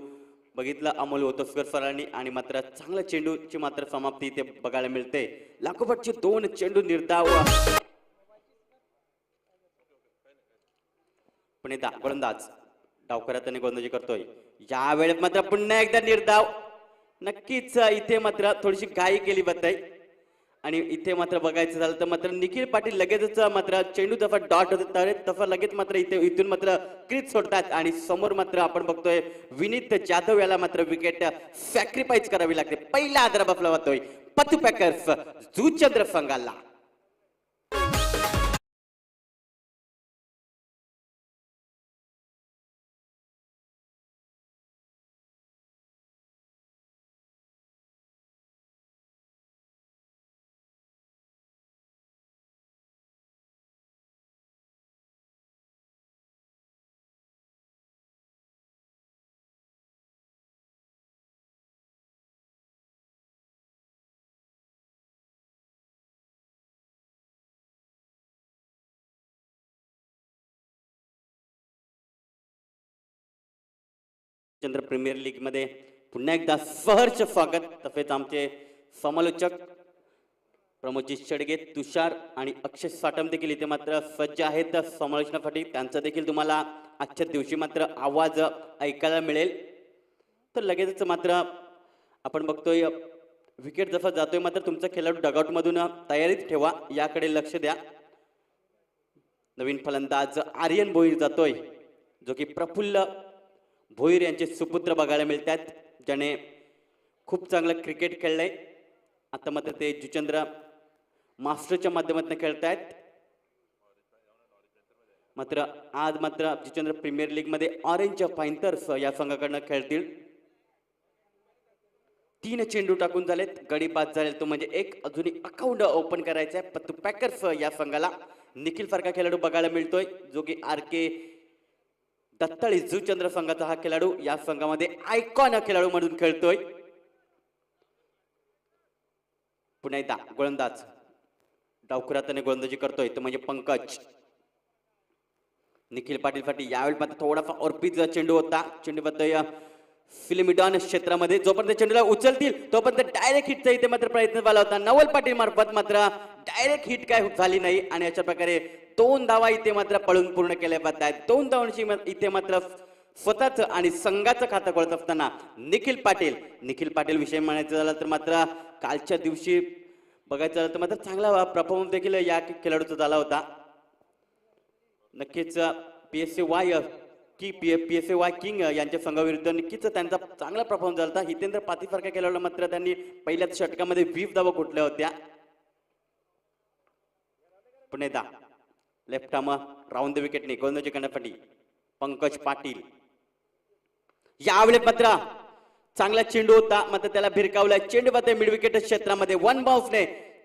बघितलं अमोल होतोस्कर सरांनी आणि मात्र चांगला चेंडूची मात्र समाप्ती इथे बघायला मिळते. लागोपाठचे 2 चेंडू निर्धाव. पुणे गोलंदाज डावखऱ्याने गोलंदाजी करतोय. या वेळेत मात्र पुन्हा एकदा निर्धाव. नक्कीच इथे मात्र थोडीशी घाई केली जाते आणि इथे मात्र बघायचं झालं तर मात्र निखिल पाटील लगेचच मात्र चेंडू जसा डॉट होत तसा लगेच मात्र इथून मात्र क्रीज सोडतात आणि समोर मात्र आपण बघतोय विनीत जाधव याला मात्र विकेट सॅक्रिफाईस करावी लागते. पहिला आदरा बसला जातोय पतू पॅकर्स जुचंद्र संघाला. चंद्र प्रीमियर लीग मध्ये पुन्हा एकदा सहर्ष स्वागत. तसेच आमचे समालोचक प्रमोदजी शेडगे, तुषार आणि अक्षय साटम देखील इथे मात्र सज्ज आहेत समालोचनासाठी. त्यांचा देखील तुम्हाला आजच्या दिवशी मात्र आवाज ऐकायला मिळेल. तर लगेचच मात्र आपण बघतोय विकेट जसा जातोय मात्र तुमचा खेळाडू डगआउट मधून तयारीत ठेवा, याकडे लक्ष द्या. नवीन फलंदाज आर्यन भोईर जातोय जो की प्रफुल्ल भोईर यांचे सुपुत्र बघायला मिळतात, ज्याने खूप चांगलं क्रिकेट खेळलंय. आता मात्र ते जुचंद्र मास्टरच्या माध्यमातून खेळतायत. मात्र आज मात्र जुचंद्र प्रीमियर लीग मध्ये ऑरेंज पॅन्थर्स या संघाकडनं खेळतील. 3 चेंडू टाकून झालेत, गडी बाद झाले. तो म्हणजे एक अजूनही अकाउंट ओपन करायचा आहे पत्तू पॅकर्स या संघाला. निखिल सारखा खेळाडू बघायला मिळतोय जो की RK दत्ताळी जुचंद्र संघाचा हा खेळाडू या संघामध्ये आयकॉन खेळाडू म्हणून खेळतोय. पुन्हा एकदा गोलंदाज डावखुराताने गोलंदाजी करतोय तो म्हणजे पंकज. निखिल पाटील साठी यावेळी मात्र थोडासा ऑर्पिज चेंडू होता. चेंडू बद्दल फिल्मिडॉन क्षेत्रामध्ये जोपर्यंत चेंडूला उचलतील तोपर्यंत डायरेक्ट हिटचा इथे मात्र प्रयत्न झाला होता. नवल पाटील मार्फत मात्र डायरेक्ट हिट काय झाली नाही आणि अशा प्रकारे 2 धावा इथे मात्र पळून पूर्ण केल्या जात आहेत. 2 धावांची इथे मात्र स्वतःच आणि संघाचं खातं खोलत असताना निखिल पाटील विषय म्हणायचं झालं तर मात्र कालच्या दिवशी बघायचं झालं तर मात्र चांगला परफॉर्मन्स देखील या खेळाडूचा झाला होता. नक्कीच PSAY किंग यांच्या संघाविरुद्ध नक्कीच त्यांचा चांगला परफॉर्मन्स झाला होता. हितेंद्र पाटीलसारख्या खेळाडूला मात्र त्यांनी पहिल्याच षटकामध्ये 20 धावा कुठल्या होत्या. पुन्हा एकदा लेफ्ट आर्म राऊंड द विकेटने गोलंदाजी करण्यासाठी पंकज पाटील. यावेळी मात्र चांगला चेंडू होता मात्र त्याला भिरकावला. चेंडू मात्र मिड विकेट क्षेत्रामध्ये 1 बाउन्सने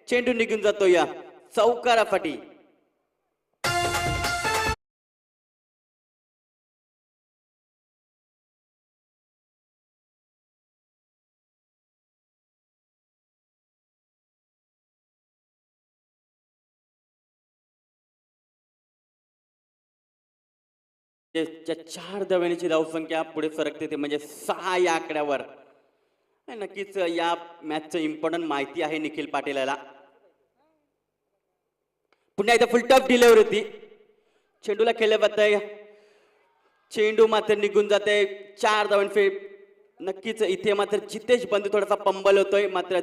चेंडू निघून जातो या चौकारासाठी. च्या 4 धावांची धावसंख्या पुढे सरकते ते म्हणजे 6 या आकड्यावर. नक्कीच या मॅचचं इम्पॉर्टंट माहिती आहे निखिल पाटील याला. पुन्हा एकदा फुल टॉप डिलिव्हरी होती. चेंडूला खेळले जातंय, चेंडू मात्र निघून जाते 4 धावांचे. नक्कीच इथे मात्र जितेश बंधू थोडासा पंबल होतोय मात्र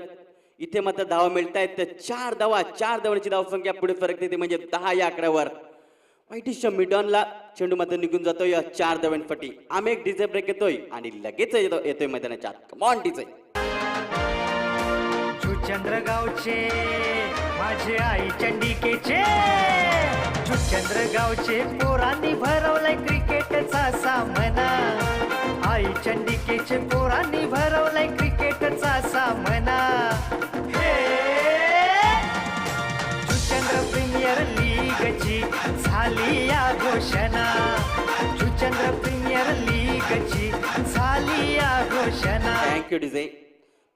इथे मात्र धावा मिळतायत. 4 धावांची धावसंख्या पुढे सरकते ते म्हणजे 10 या आकड्यावर. वाईटिशच्या मिडॉनला चेंडू मध्ये निघून जातोय 4 धावांसाठी. आम्ही एक डीजे ब्रेक येतोय आणि लगेच येतोय मैदानाच्या आत. Come on DJ. जुचंद्र गावचे माझे आई चंडिकेचे, जुचंद्र गावचे पोरांनी भरवलाय क्रिकेटचा सामना. आई चंडिकेचे पोरांनी भरवलाय क्रिकेटचा सामना. हे जुचंद्र प्रीमियर लीगची झाली या घोषणा, जुचंद्र प्रीमियर लीगची झाली या घोषणा. Thank you DJ.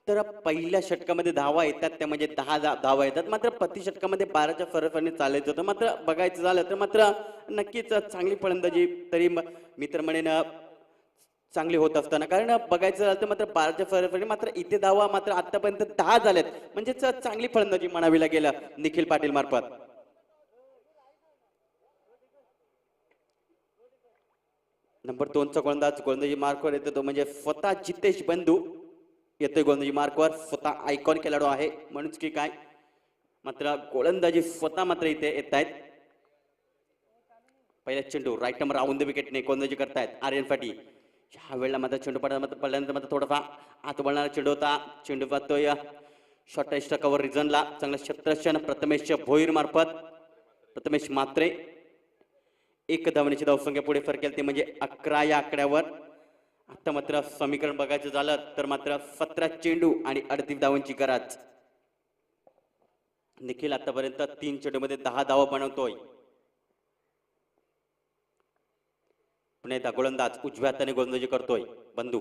तर पहिल्या षटकामध्ये धावा येतात त्या म्हणजे 10 धावा येतात. मात्र प्रति षटकामध्ये 12च्या फरकाने चालायचं होतं. मात्र बघायचं झालं तर मात्र नक्कीच चांगली फलंदाजी तरी मी तर म्हणेन चांगली होत असताना, कारण बघायचं झालं तर मात्र 12च्या फरकाने मात्र इथे धावा मात्र आतापर्यंत 10 झाल्यात. म्हणजेच चांगली फलंदाजी म्हणावी लागेल निखिल पाटील मार्फत. नंबर 2चा गोलंदाजी मार्कवर येतो तो म्हणजे स्वतः जितेश बंधू येतोय गोलंदाजी मार्कवर. स्वतः आयकॉन खेळाडू आहे म्हणूनच की काय, मात्र गोलंदाजी स्वतः मात्र इथे येत आहेत. पहिला चेंडू राईट नंबर राऊंड द विकेटने गोलंदाजी करतायत आर्यन फाटी. ह्या वेळेला मात्र चेंडू पडल्यानंतर मात्र थोडाफार आत वळणारा चेंडू होता. चेंडू पाहतोय शॉर्ट एक्स्ट्रा कव्हर रिझनला. चांगलं क्षेत्ररक्षण प्रथमेश भोईर मार्फत. प्रथमेश मात्रे 1 धावण्याची धावसंख्या पुढे फरकेल ते म्हणजे 11 या आकड्यावर. आता मात्र समीकरण बघायचं झालं तर मात्र 17 चेंडू आणि 38 धावांची गरज. निखिल आतापर्यंत 3 चेंडूमध्ये 10 धावा बनवतोय. पुन्हा एकदा गोलंदाज उजव्या हाताने गोलंदाजी करतोय बंधू.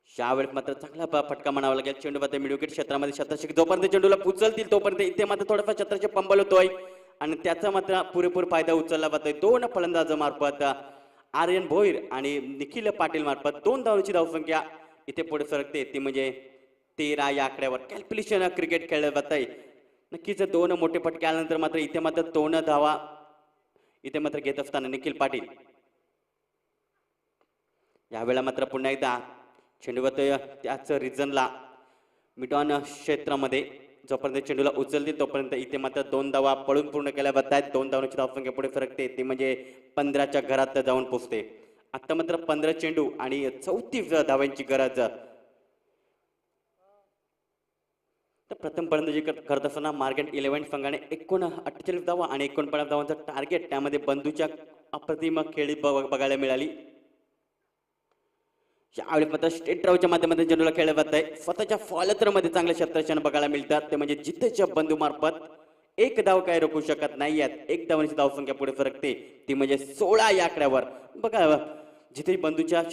यावेळेस मात्र चांगला फटका म्हणावा लागेल. चेंडू मात्र मिड विकेट क्षेत्रामध्ये शतरक्षक जोपर्यंत चेंडूला उचलतील तोपर्यंत इथे मात्र थोडाफार शतरक्षक पंबल होतोय आणि त्याचा मात्र पुरेपूर फायदा उचलला जातोय 2 फलंदाज मार्फत आर्यन भोईर आणि निखिल पाटील मार्फत. 2 धावांची धावसंख्या इथे पुढे सरकते ती म्हणजे 13 या आकड्यावर. कॅल्क्युलेशन क्रिकेट खेळलं जात आहे. नक्कीच 2 मोठे फटके आल्यानंतर मात्र इथे मात्र 2 धावा इथे मात्र घेत असताना निखिल पाटील. यावेळेला मात्र पुन्हा एकदा चेंडू त्याच रिझनला मिडॉन क्षेत्रामध्ये जोपर्यंत चेंडूला उचलतील तोपर्यंत इथे मात्र 2 धावा पळून पूर्ण केल्या जात आहेत. 2 धावांची धावसंख्या पुढे फरकते ती म्हणजे 15च्या घरात जाऊन पोहोचते. आता मात्र 15 चेंडू आणि 34 धावांची गरज. तर प्रथम फलंदाजी करत असताना मार्गेट 11 संघाने 48 धावा आणि 49 धावांचं टार्गेट त्यामध्ये बंधूच्या अप्रतिम खेळी बघायला मिळाली. यावेळी मात्र स्टेट ड्रावच्या माध्यमातून चेंडूला खेळलं जात आहे. स्वतःच्या फॉलोथ्रोमध्ये चांगले क्षेत्ररक्षण बघायला मिळतात ते म्हणजे जितेशच्या बंधू मार्फत. 1 धाव काय रोखू शकत नाही आहेत. 1 धावांची धावसंख्या पुढे फरकते ती म्हणजे 16 या आकड्यावर. बघा जिथे बंधूच्या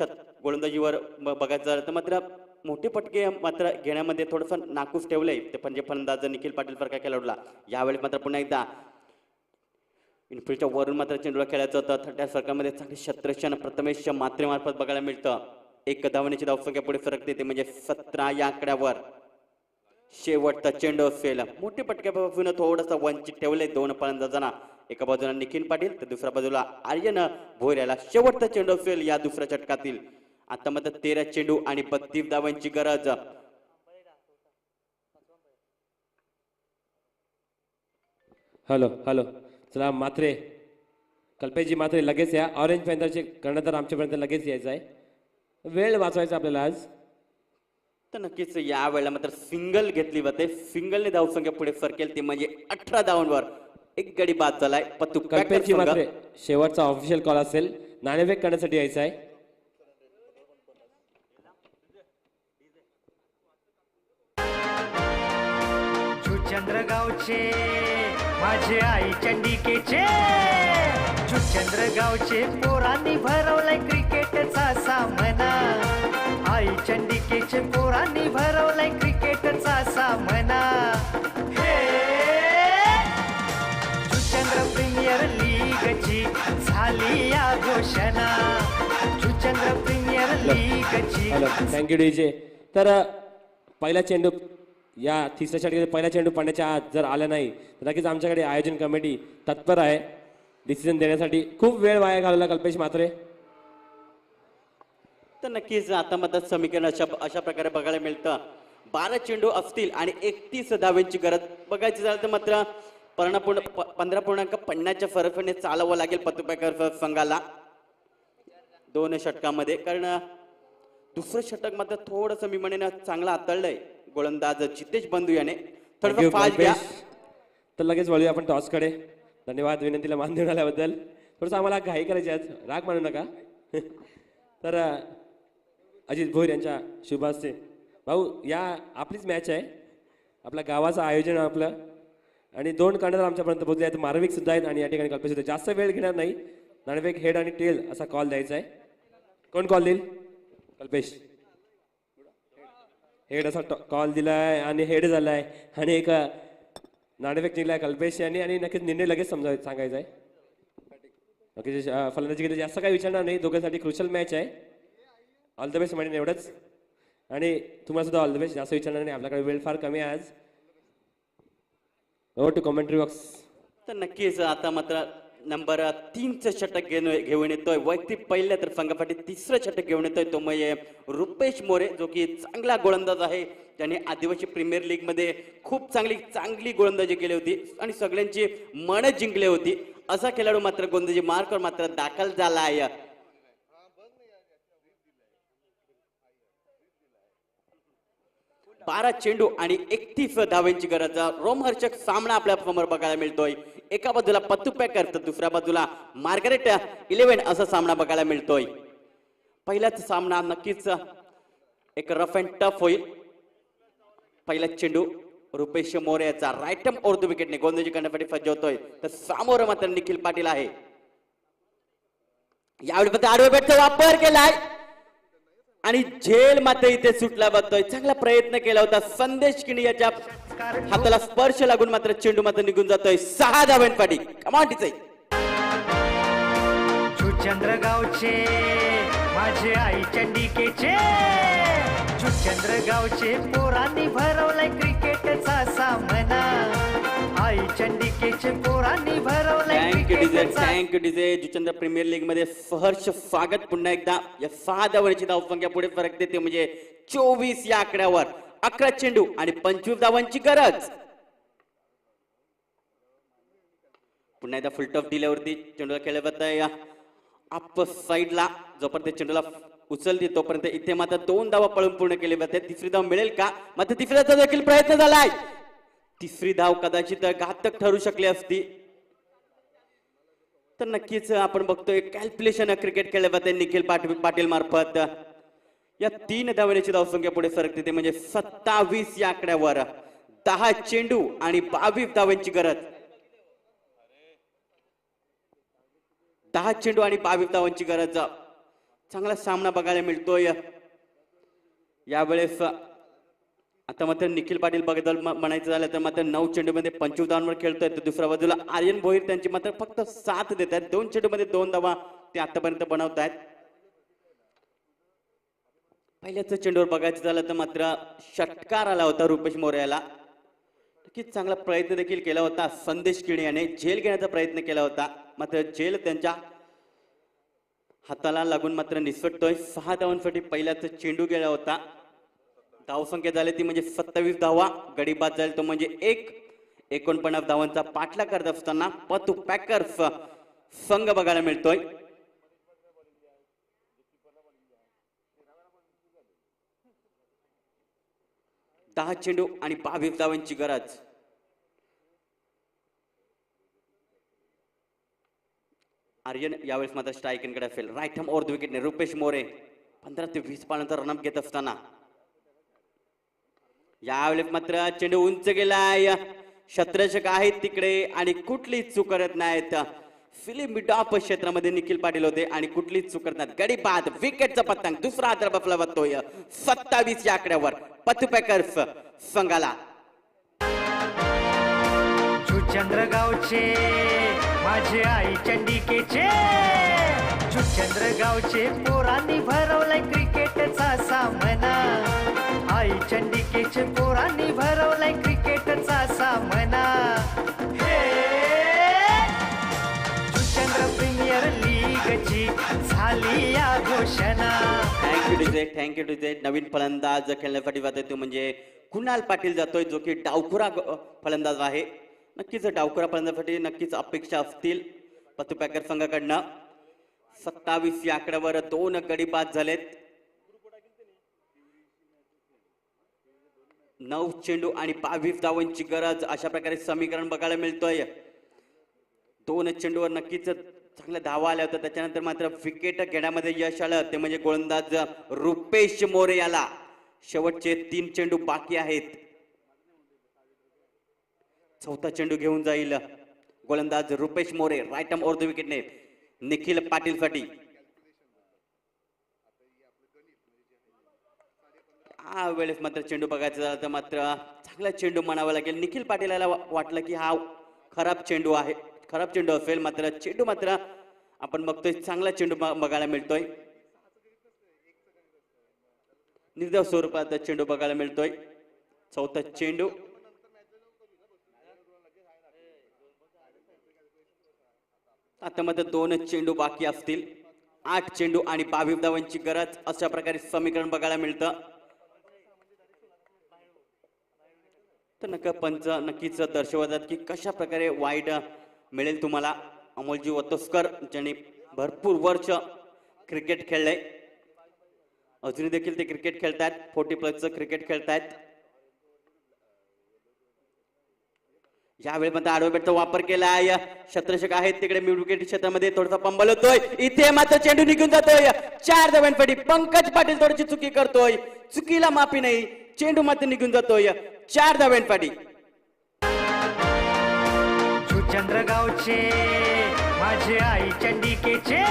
गोलंदाजीवर बघायचं झालं तर मात्र मोठे फटके मात्र घेण्यामध्ये थोडंसं नाकूस ठेवलंय ते म्हणजे फलंदाज निखिल पाटील फरका खेळाडूला. यावेळी मात्र पुन्हा एकदा इनफिल्डच्या वरून मात्र चेंडूला खेळायचं होतं. त्या सरकारमध्ये चांगले क्षेत्ररक्षण प्रथमेश मात्रे मार्फत बघायला मिळतं. 1 धावण्याची धावसंख्या पुढे फरकते ते म्हणजे 17 या आकड्यावर. शेवटचा चेंडू असेल. मोठे फटक्यापासून थोडासा वंचित ठेवले 2 फलंदाजांना. एका बाजूला निखिल पाटील तर दुसऱ्या बाजूला आर्यन भोईर याला शेवटचा चेंडू असेल या दुसऱ्या षटकातील. आता मात्र 13 चेंडू आणि 32 धावांची गरज. हॅलो हॅलो चला मात्रे कल्पेशजी मात्रे लगेच या. ऑरेंज पॅन्थरचे कर्णधार आमच्यापर्यंत लगेच यायचं आहे. वेळ वाचवायचा आपल्याला आज. तर नक्कीच या वेळेला मात्र सिंगल घेतली जाते. सिंगलने धावसंख्या पुढे फरकेल ती म्हणजे 18 धावांवर. 1 गडी बाद झालाय. पत्तू कल्पेशजी मात्रे शेवटचा ऑफिशियल कॉल असेल. नाणेफेक करण्यासाठी यायचं आहे. जुचंद्र गावचे माझे आई चंडिकेचे, जुचंद्र गावचे पोरांनी भरवलाय क्रिकेटचा सामना. आई चंडिकेचे पोरांनी भरवलाय क्रिकेटचा सामना. हे जुचंद्र प्रीमियर लीगची झाली या घोषणा, जुचंद्र प्रीमियर लीगची. Hello thank you DJ. तर पहिला चेंडू या तिसऱ्या षटकात पहिला चेंडू पडण्याच्या आत जर आला नाही तर नक्कीच आमच्याकडे आयोजन कमिटी तत्पर आहे डिसिजन देण्यासाठी. खूप वेळ वाया घालवला कल्पेश मात्रे. तर नक्कीच आता मात्र समीकरण अशा प्रकारे बघायला मिळतं. 12 चेंडू असतील आणि 31 धावांची गरज. बघायचं झालं तर मात्र 15.50च्या फरकाने चालवावं लागेल पतुपेकर संघाला 2 षटकामध्ये. कारण दुसरं षटक मात्र थोडस मी म्हणेन चांगला हाताळलंय गोलंदाज जितेश बंधू याने. Thank थोडं you, फास्ट घ्या. कल्पेश. तर लगेच वळूया आपण टॉसकडे. धन्यवाद विनंतीला मान देऊन आल्याबद्दल. थोडंसं आम्हाला घाई करायची आज, राग मानू नका. तर अजित भोईर यांच्या शुभ हस्ते भाऊ या आपलीच मॅच आहे, आपल्या गावाचं आयोजन आहे आपलं, आणि 2 कर्णधार आमच्यापर्यंत पोहोचले आहेत. मार्विक सुद्धा आहेत आणि या ठिकाणी कल्पेश सुद्धा. जास्त वेळ घेणार नाही. नाणेफेक हेड आणि टेल असा कॉल द्यायचा आहे. कोण कॉल देईल? कल्पेश. हेड असा कॉल दिलाय आणि हेड झालाय आणि एक नाणेफेक जिंकलाय कल्पेश यांनी आणि नक्कीच निर्णय लगेच सांगायचा आहे. नक्कीच फलंदाजी केली जास्त काही विचारणार नाही. दोघांसाठी क्रुशल मॅच आहे. ऑल द बेस्ट म्हणेन एवढंच, आणि तुम्हाला सुद्धा ऑल द बेस्ट. जास्त विचारणार नाही, आपल्याकडे वेळ फार कमी आहे आज. Over to commentary box. तर नक्कीच आता मात्र नंबर 3चं षटक घेऊन येतोय वैयक्तिक पहिल्या तर संघासाठी 3रं षटक घेऊन येतोय तो म्हणजे रुपेश मोरे, जो की चांगला गोलंदाज आहे, ज्याने आदिवासी प्रीमियर लीग मध्ये खूप चांगली गोलंदाजी केली होती आणि सगळ्यांची मन जिंकली होती. असा खेळाडू मात्र गोलंदाजी मार्कवर मात्र दाखल झाला आहे. 12 चेंडू आणि 31 धावांची गरज. रोमहर्षक सामना आपल्या समोर बघायला मिळतोय. एका बाजूला पतुपेकर तर दुसऱ्या बाजूला मार्गारेट 11 असा सामना बघायला मिळतोय. पहिलाच सामना नक्कीच एक रफ अँड टफ होईल. पहिला चेंडू रुपेश मोरे याचा राईट आर्म ओव्हर द विकेटने गोलंदाजी करण्यासाठी सज्ज होतोय. तर समोर मात्र निखिल पाटील आहे. यावेळी फक्त आडव्या बॅटचा वापर केलाय आणि झेल मात्र इथे सुटला बघतोय. चांगला प्रयत्न केला होता. संदेश किणी याच्या हाताला स्पर्श लागून मात्र चेंडू मात्र निघून जातोय. 6 धावांपाठी. कमाल टिचय. जुचंद्र गावचे माझे आई चंडिकेचे, जुचंद्र गावचे पोरांनी भरवलाय क्रिकेटचा सामना. आई चंडिकेचे पोरांनी भरवलाय क्रिकेटचा. Thank you DJ. Juchandra premier league मध्ये सहर्ष स्वागत पुन्हा एकदा. या 6 धावांची धावसंख्या पुढे फरक देते म्हणजे 24 या आकड्यावर. 11 चेंडू आणि 25 धावांची गरज. पुन्हा एकदा फुल टॉप दिल्यावरती चेंडूला खेळला जातोय अप साईडला. जोपर्यंत चेंडूला उचलते तोपर्यंत इथे मात्र 2 धावा पळून पूर्ण केले जाते. 3री धाव मिळेल का? मात्र 3ऱ्याचा देखील प्रयत्न झालाय. 3री धाव कदाचित घातक ठरू शकली असती. तर नक्कीच आपण बघतोय कॅल्क्युलेशन क्रिकेट खेळले जाते निखिल पाटील मार्फत. या 3 धावांची धावसंख्या पुढे सरकते ते म्हणजे 27 या आकड्यावर. 10 चेंडू आणि 22 धावांची गरज. 10 चेंडू आणि 22 धावांची गरज. चांगला सामना बघायला मिळतोय यावेळेस. आता मात्र निखिल पाटील बद्दल म्हणायचं झालं तर मात्र 9 चेंडूमध्ये 25 धावांवर खेळतोय. तर दुसऱ्या बाजूला आर्यन भोईर त्यांची मात्र फक्त 7 देत आहेत. 2 चेंडूमध्ये 2 धावा ते आतापर्यंत बनवत आहेत. पहिल्याच चेंडूवर बघायचं झालं तर मात्र षटकार आला होता रुपेश मोरे याला. नक्कीच चांगला प्रयत्न देखील केला होता संदेश किणी याने. झेल घेण्याचा प्रयत्न केला होता मात्र झेल त्यांच्या हाताला लागून मात्र निसटतोय. 6 धावांसाठी पहिल्याच चेंडू गेला होता. धावसंख्या झाली ती म्हणजे 27 धावा. गडी बाद झाली तो म्हणजे 49 धावांचा पाठला करत असताना पतुपेकर्स संघ बघायला मिळतोय. दहा चेंडू आणि 22 धावांची गरज. आर्यन यावेळेस मात्र स्ट्रायकिंगकडे असेल. राईट हॅम ओव्हर द विकेटने रुपेश मोरे 15 ते 20 पानांचा रनअप घेत असताना यावेळेस मात्र चेंडू उंच गेलाय. क्षेत्ररक्षक आहेत तिकडे आणि कुठलीच चूक करत नाहीत. फिलिप मिड ऑफ क्षेत्रामध्ये निखिल पाटील होते आणि कुठलीच चूक करत नाहीत. गडी बाद. विकेटचा पतंग दुसरा आधार बसला बसतोय 27 या आकड्यावर पतुपेकर्स संघाला. जुचंद्र गावचे माझे आई चंडिकेचे, जुचंद्र गावचे पोरांनी भरवलाय क्रिकेटचा सामना. आई चंडिकेचे पोरांनी भरवलाय क्रिकेटचा सामना. हे जुचंद्र प्रीमियर लीगची झाली या घोषणा. Thank you DJ. नवीन फलंदाज खेळण्यासाठी जातोय तो म्हणजे कुणाल पाटील जातोय, जो की डावखुरा फलंदाज आहे. नक्कीच डावखुरा फलंदाजासाठी नक्कीच अपेक्षा असतील पत्तू पॅकर संघाकडनं. 27 या आकड्यावर 2 गडी बाद झालेत. 9 चेंडू आणि 22 धावांची गरज अशा प्रकारे समीकरण बघायला मिळतोय. 2 चेंडूवर नक्कीच चांगल्या धावा आल्या होत्या. त्याच्यानंतर मात्र विकेट घेण्यामध्ये यश आलं ते म्हणजे गोलंदाज रुपेश मोरे याला. शेवटचे 3 चेंडू बाकी आहेत. चौथा चेंडू घेऊन जाईल गोलंदाज Rupesh More. Right arm over the विकेटने निखिल पाटील साठी. हा वेळेस मात्र चेंडू बघायचा झाला तर मात्र चांगला चेंडू म्हणावा लागेल. निखिल पाटील याला वाटलं की हा खराब चेंडू आहे, खराब चेंडू असेल, मात्र चेंडू मात्र आपण बघतोय चांगला चेंडू बघायला मिळतोय. निर्धाव स्वरूपात चेंडू बघायला मिळतोय. चौथा चेंडू. आता मात्र 2 चेंडू बाकी असतील. 8 चेंडू आणि 22 धावांची गरज अशा प्रकारे समीकरण बघायला मिळतं. तर पंच नक्कीच दर्शवतात की कशा प्रकारे वाईड मिळेल तुम्हाला. अमोलजी वतोस्कर ज्यांनी भरपूर वर्ष क्रिकेट खेळलंय, अजूनही देखील ते क्रिकेट खेळतायत. 40+ क्रिकेट खेळतायत. यावेळी पण आडव्या बॅटचा वापर केलाय. क्षेत्ररक्षक आहेत तिकडे मिड विकेट क्षेत्रामध्ये थोडासा पंबल होतोय. इथे मात्र चेंडू निघून जातोय. 4 धावांसाठी पंकज पाटील थोडीशी चुकी करतोय. चुकीला माफी नाही, चेंडू मात्र निघून जातोय. 4 धावांसाठी. चंद्रगावचे माझे आई चंडिकेचे.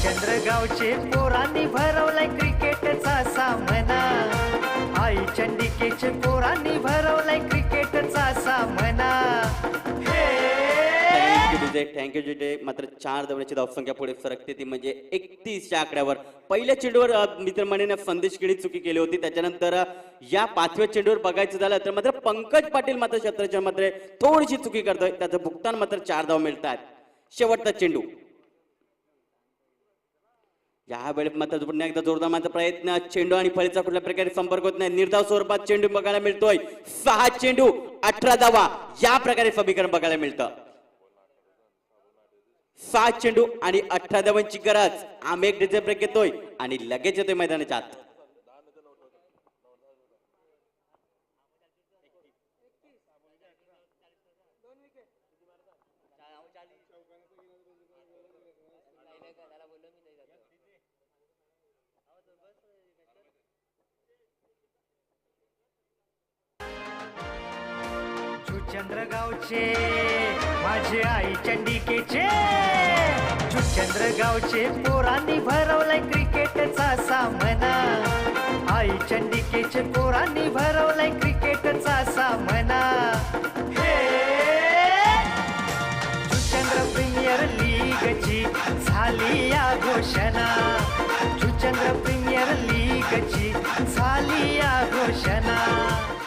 चंद्रगावचे पोरांनी भरवलाय क्रिकेटचा सामना. आई चंडिकेचे पोरांनी भरवलाय क्रिकेटचा सामना. थँक्यू जिथे मात्र 4 धावांची धावसंख्या पुढे सरकते ती म्हणजे 31 च्या आकड्यावर. पहिल्या चेंडूवर मित्रमंडळीने संदेश केळी चुकी केली होती. त्याच्यानंतर या 5व्या चेंडूवर बघायचं झालं तर मात्र पंकज पाटील मात्र क्षेत्राच्या मध्ये थोडीशी चुकी करतोय. त्याचं भुगतान मात्र 4 धाव मिळतात. शेवटचा चेंडू. या वेळेत मात्र पुन्हा एकदा जोरदार मात्र प्रयत्न. चेंडू आणि फळीचा कुठल्या प्रकारे संपर्क होत नाही. निर्धाव स्वरूपात चेंडू बघायला मिळतोय. 6 चेंडू 18 धावा या प्रकारे समीकरण बघायला मिळतं. 6 चेंडू आणि 18 धावांची गरज. आम्ही एक डिझे ब्रेक घेतोय आणि लगेच येतोय मैदानाच्या आत. चंद्रगावचे माझे आई चंडिकेचे. चंद्रगावचे पोरांनी भरवलाय क्रिकेटचा सामना. आई चंडिकेचे पोरांनी भरवलाय क्रिकेटचा सामना. चंद्र प्रीमियर लीगची झाली या घोषणा. चंद्र प्रीमियर लीगची झाली या घोषणा.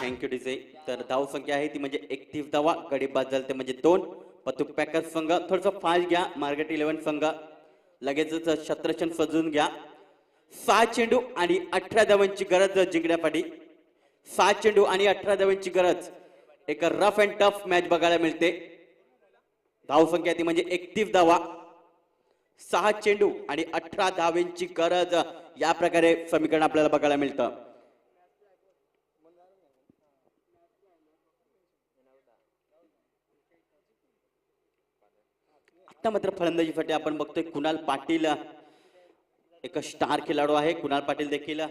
Thank you DJ. तर धाव संख्या आहे ती म्हणजे 31 धावा. गडी बाद झाले ते म्हणजे 2. पतू पॅकर्स संघ थोडंसं फास्ट घ्या. मार्केट 11 संघ लगेचच क्षेत्ररक्षण सजून घ्या. 6 चेंडू आणि 18 धावांची गरज जिंकण्यासाठी. 6 चेंडू आणि 18 धावांची गरज. एक रफ अँड टफ मॅच बघायला मिळते. धाव संख्या ती म्हणजे 31 धावा. 6 चेंडू आणि 18 धावांची गरज या प्रकारे समीकरण आपल्याला बघायला मिळतं. आता मात्र फलंदाजीसाठी आपण बघतोय कुणाल पाटील एक स्टार खेळाडू आहे. कुणाल पाटील देखील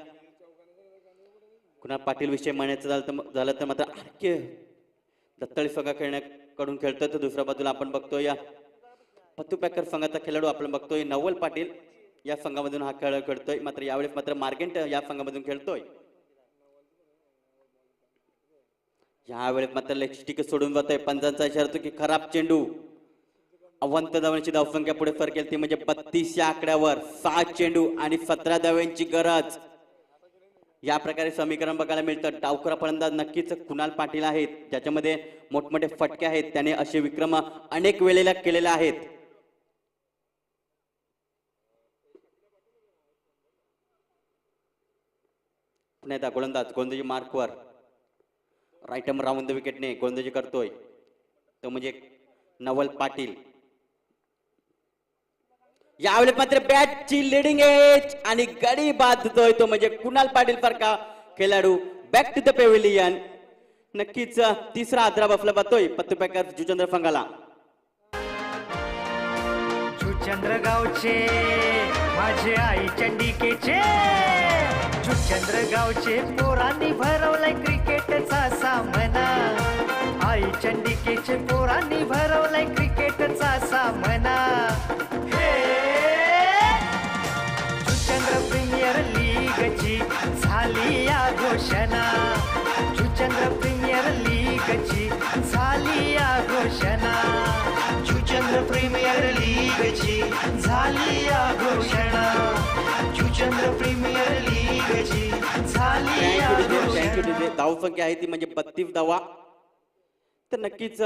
कुणाल पाटील विषयी म्हणायचं झालं तर मात्र आरके दत्तळी संघ खेळण्याकडून खेळतोय. तर दुसऱ्या बाजूला आपण बघतोय या पत्तू पॅकर संघाचा खेळाडू आपण बघतोय नवल पाटील या संघामधून हा खेळ खेळतोय. मात्र यावेळेस मात्र मार्गेंट या संघामधून खेळतोय. यावेळेस मात्र लेग स्टिक सोडून जातोय. पंचांचा इशारा की खराब चेंडू. अवंत धावांची धावसंख्या पुढे सरकेल ती म्हणजे 32 या आकड्यावर. 6 चेंडू आणि 17 धावांची गरज या प्रकारे समीकरण बघायला मिळतं. डावखुरा फलंदाज नक्कीच कुणाल पाटील आहेत ज्याच्यामध्ये मोठमोठे फटके आहेत. त्याने असे विक्रम अनेक वेळेला केलेले आहेत. पुन्हा एकदा गोलंदाज गोलंदाजी मार्कवर. राईट आर्म राऊंड द विकेटने गोलंदाजी करतोय. तो म्हणजे नवल पाटील. यावेळी मात्र बॅटची लिडिंग एज आणि गडी बांधतोय तो म्हणजे कुणाल पाटील सारखा खेळाडू. Back to the pavilion. नक्कीच तिसरा आद्रा बसला जातोय पत्तूपॅकर जुचंद्र फंगाला. जुचंद्र गावचे माझे आई चंडिकेचे, जुचंद्र गावचे पोरांनी भरवलाय क्रिकेटचा सामना. आई चंडिकेचे पोरांनी भरवलाय क्रिकेटचा सामना. हे जुचंद्र प्रीमियर लीगची झाली या घोषणा. जुचंद्र प्रीमियर लीगची झाली या घोषणा. जुचंद्र प्रीमियर लीगची झाली या घोषणा. जुचंद्र प्रीमियर लीगची झाली या घोषणा. धावसंख्या आहे ती म्हणजे 32 धावा. तर नक्कीच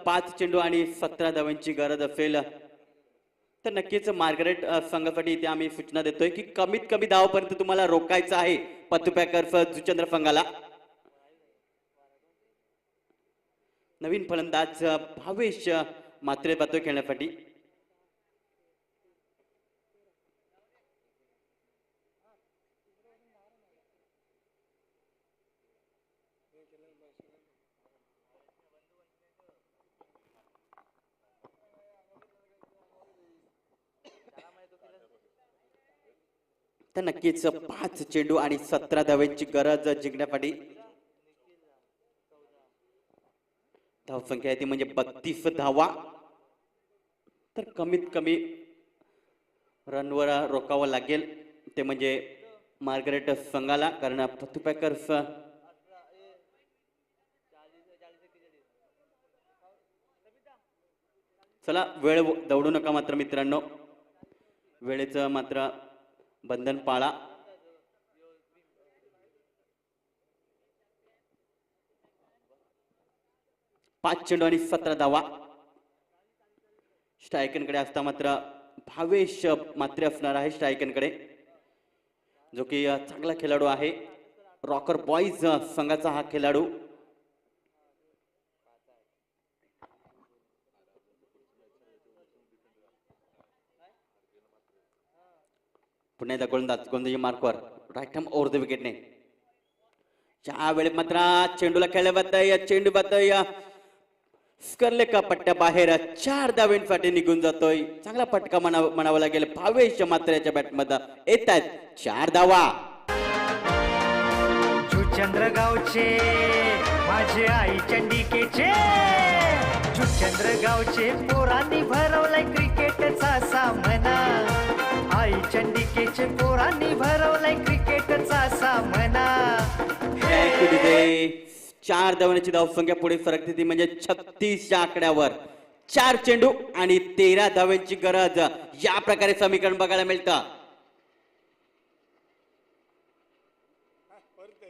5 चेंडू आणि 17 धावांची गरज असेल. तर नक्कीच मार्गरेट संघासाठी इथे आम्ही सूचना देतोय की कमीत कमी धावापर्यंत तुम्हाला रोखायचं आहे पत्तूपॅकर जुचंद्र संघाला. नवीन फलंदाज भावेश मात्रे पाहतोय खेळण्यासाठी. तर नक्कीच 5 चेंडू आणि 17 धावांची गरज जिंकण्यासाठी. धावसंख्या आहे ती म्हणजे 32 धावा. तर कमीत कमी रनवर रोखावं लागेल ते म्हणजे मार्गरेट संघाला, कारण पत्तूपॅकर्स चला वेळ दौडू नका मात्र मित्रांनो, वेळेचं मात्र बंधन पाळा. पाच चेंडू आणि 17 धावा. स्ट्रायकनकडे असता मात्र भावेश मात्रे असणार आहे स्ट्रायकनकडे, जो की चांगला खेळाडू आहे. रॉकर बॉईज संघाचा हा खेळाडू. पुन्हा एकदा गोलंदाजी मार्कवर राईट हॅम ओव्हर द विकेटने. या वेळेत मात्र चेंडूला खेळल्या जातंय. चेंडू जातोय स्करले का पट्ट्या बाहेर. 4 धावांसाठी निघून जातोय. चांगला फटका म्हणावा लागेल. भावेश मात्र्याच्या बॅटमध्ये येत आहेत 4 धावा. जुचंद्र गावचे माझे आई चंडिकेचे, जुचंद्र गावचे पोरांनी भरवलाय क्रिकेटचा सामना. आई चंडिकेचे पोरांनी भरवलाय क्रिकेटचा सामना. 4 धावांची धावसंख्या पुढे सरकते ती म्हणजे 36च्या आकड्यावर. 4 चेंडू आणि 13 धावांची गरज. या प्रकारे समीकरण बघायला मिळतं.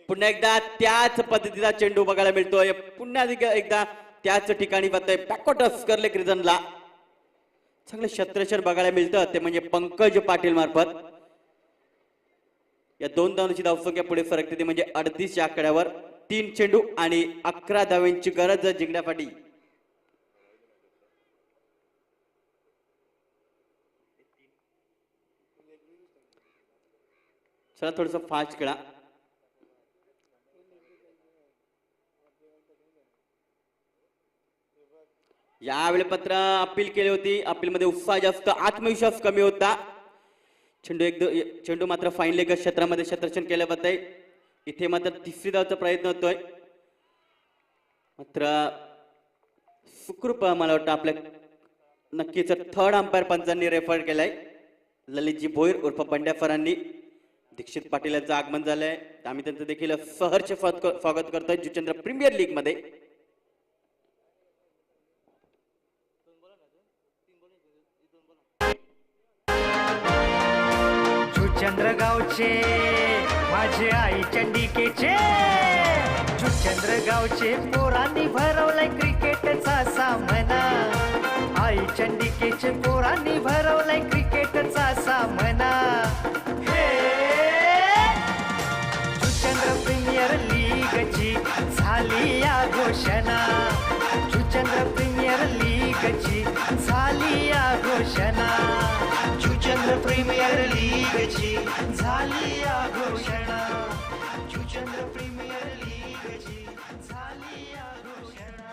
पुन्हा एकदा त्याच पद्धतीचा चेंडू बघायला मिळतोय. पुन्हा एकदा त्याच ठिकाणी जातोय बॅकवॉट स्करले क्रिजनला. चांगलं क्षेत्ररक्षण बघायला मिळतं ते म्हणजे पंकज पाटील मार्फत. या 2 धावांची धावसंख्या पुढे सरकते ती म्हणजे 38च्या आकड्यावर. 3 चेंडू आणि 11 धावांची गरज जिंकण्यासाठी. चला थोडस फास्ट खेळा. यावेळी पत्र अपील केली होती. अपील मध्ये उत्साह जास्त, आत्मविश्वास कमी होता. चेंडू मात्र फाईन लेग क्षेत्रामध्ये क्षेत्ररक्षण केलं जात आहे. इथे मात्र 3री धावचा प्रयत्न होतोय. मात्र सुखरूप मला वाटतं आपल्या नक्कीच 3rd अंपायर पंचांनी रेफर केलाय. ललितजी भोईर उर्फ बंड्याफरांनी. दीक्षित पाटील यांचं आगमन झालंय. आम्ही त्यांचं देखील सहर्ष स्वागत करतोय जुचंद्र प्रीमियर लीग मध्ये. जुचंद्र गावचे माझे आई चंडिकेचे, जुचंद्र गावचे पोरांनी भरवलाय क्रिकेटचा सामना. आई चंडिकेचे पोरांनी भरवलाय क्रिकेटचा सामना. हे लीगची झाली या घोषणा, जुचंद्र प्रीमियर लीगची झाली या घोषणा.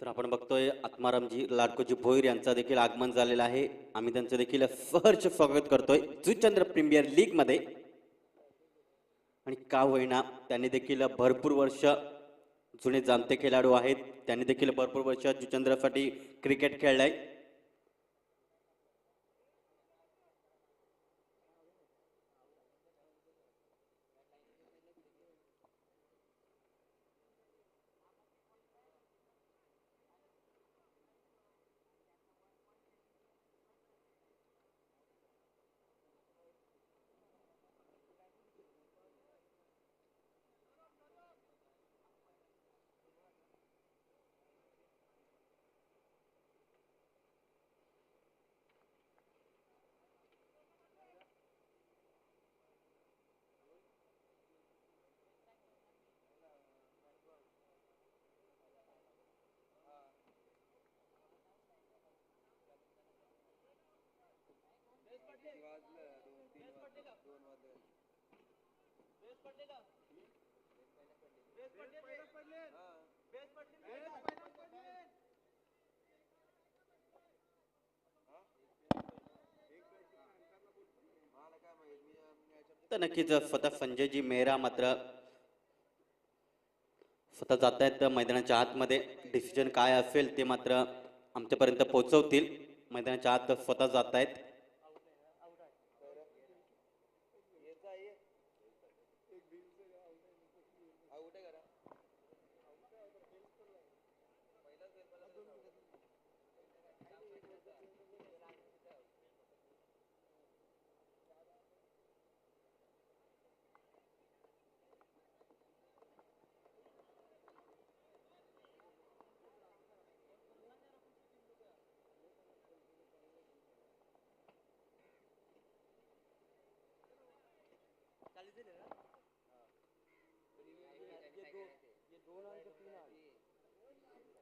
तर आपण बघतोय आत्मारामजी लाडकोजी भोईर यांचं देखील आगमन झालेलं आहे. आम्ही त्यांचं देखील सहर्ष स्वागत करतोय जुचंद्र प्रीमियर लीग मध्ये. आणि का होईना त्यांनी देखील भरपूर वर्ष जुने जाणते खेळाडू आहेत. त्यांनी देखील भरपूर वर्ष जुचंद्रसाठी क्रिकेट खेळलंय. तर नक्कीच स्वतः संजयजी मेहरा मात्र स्वतः जात आहेत मैदानाच्या आतमध्ये. डिसिजन काय असेल ते मात्र आमच्यापर्यंत पोहोचवतील. मैदानाच्या आत स्वतः जात आहेत.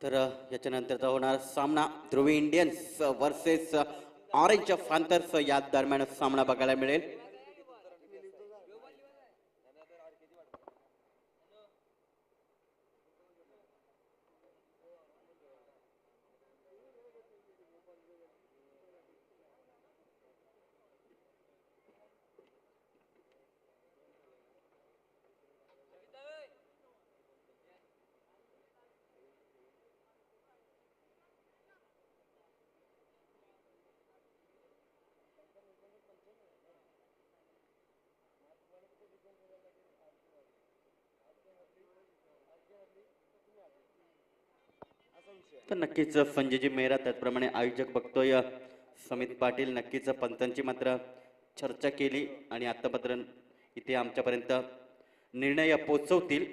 तर याच्यानंतरचा होणार सामना ध्रुवी इंडियन्स वर्सेस ऑरेंज फॅन्थर्स या दरम्यान सामना बघायला मिळेल. तर नक्कीच संजयजी मेहरा त्याचप्रमाणे आयोजक बघतोय समित पाटील नक्कीच पंचांची मात्र चर्चा केली आणि आता मात्र इथे आमच्यापर्यंत निर्णय पोहोचवतील.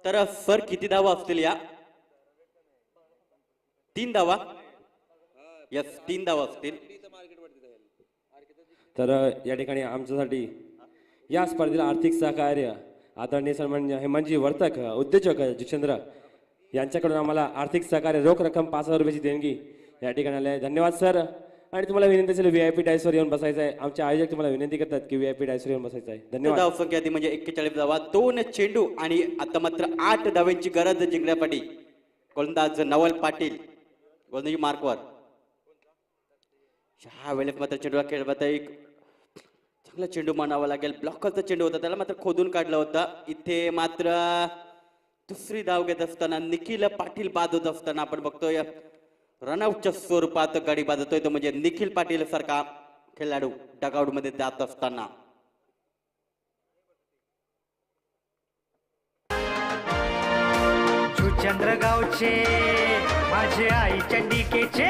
तर सर किती धावा असतील या? 3 धावा. यस 3 धावा असतील. तर या ठिकाणी आमच्यासाठी या स्पर्धेला आर्थिक सहकार्य आदरणीय सन्माननीय हेमंतजी वर्तक उद्योजक जितेंद्र यांच्याकडून आम्हाला आर्थिक सहकार्य रोख रक्कम 5,000 रुपयाची देणगी या ठिकाणी आले आहे. धन्यवाद सर. आणि तुम्हाला विनंती असेल VIP डायसवर येऊन बसायचं आहे. आमचे आयोजक तुम्हाला विनंती करतात की VIP डायसवर येऊन बसायचं आहे. धन्यवाद. धाव संख्या ती म्हणजे 41 धावा, 2 चेंडू आणि आता मात्र 8 धावांची गरज जिंकण्यासाठी गोलंदाज नवल पाटील गोलंदाजी मार्कवर. ह्या वेळेस मात्र चेंडूला खेळवत एक चांगला चेंडू म्हणावा लागेल. ब्लॉकरचा चेंडू होता, त्याला मात्र खोदून काढला होता. इथे मात्र दुसरी धाव घेत असताना निखिल पाटील बाद होत असताना आपण बघतोय रनआउटच्या स्वरूपात गाडी बाद होतोय. तो म्हणजे निखिल पाटील सारखा खेळाडू डगआउट मध्ये जात असताना. चंद्र गावचे माझे आई चंडिकेचे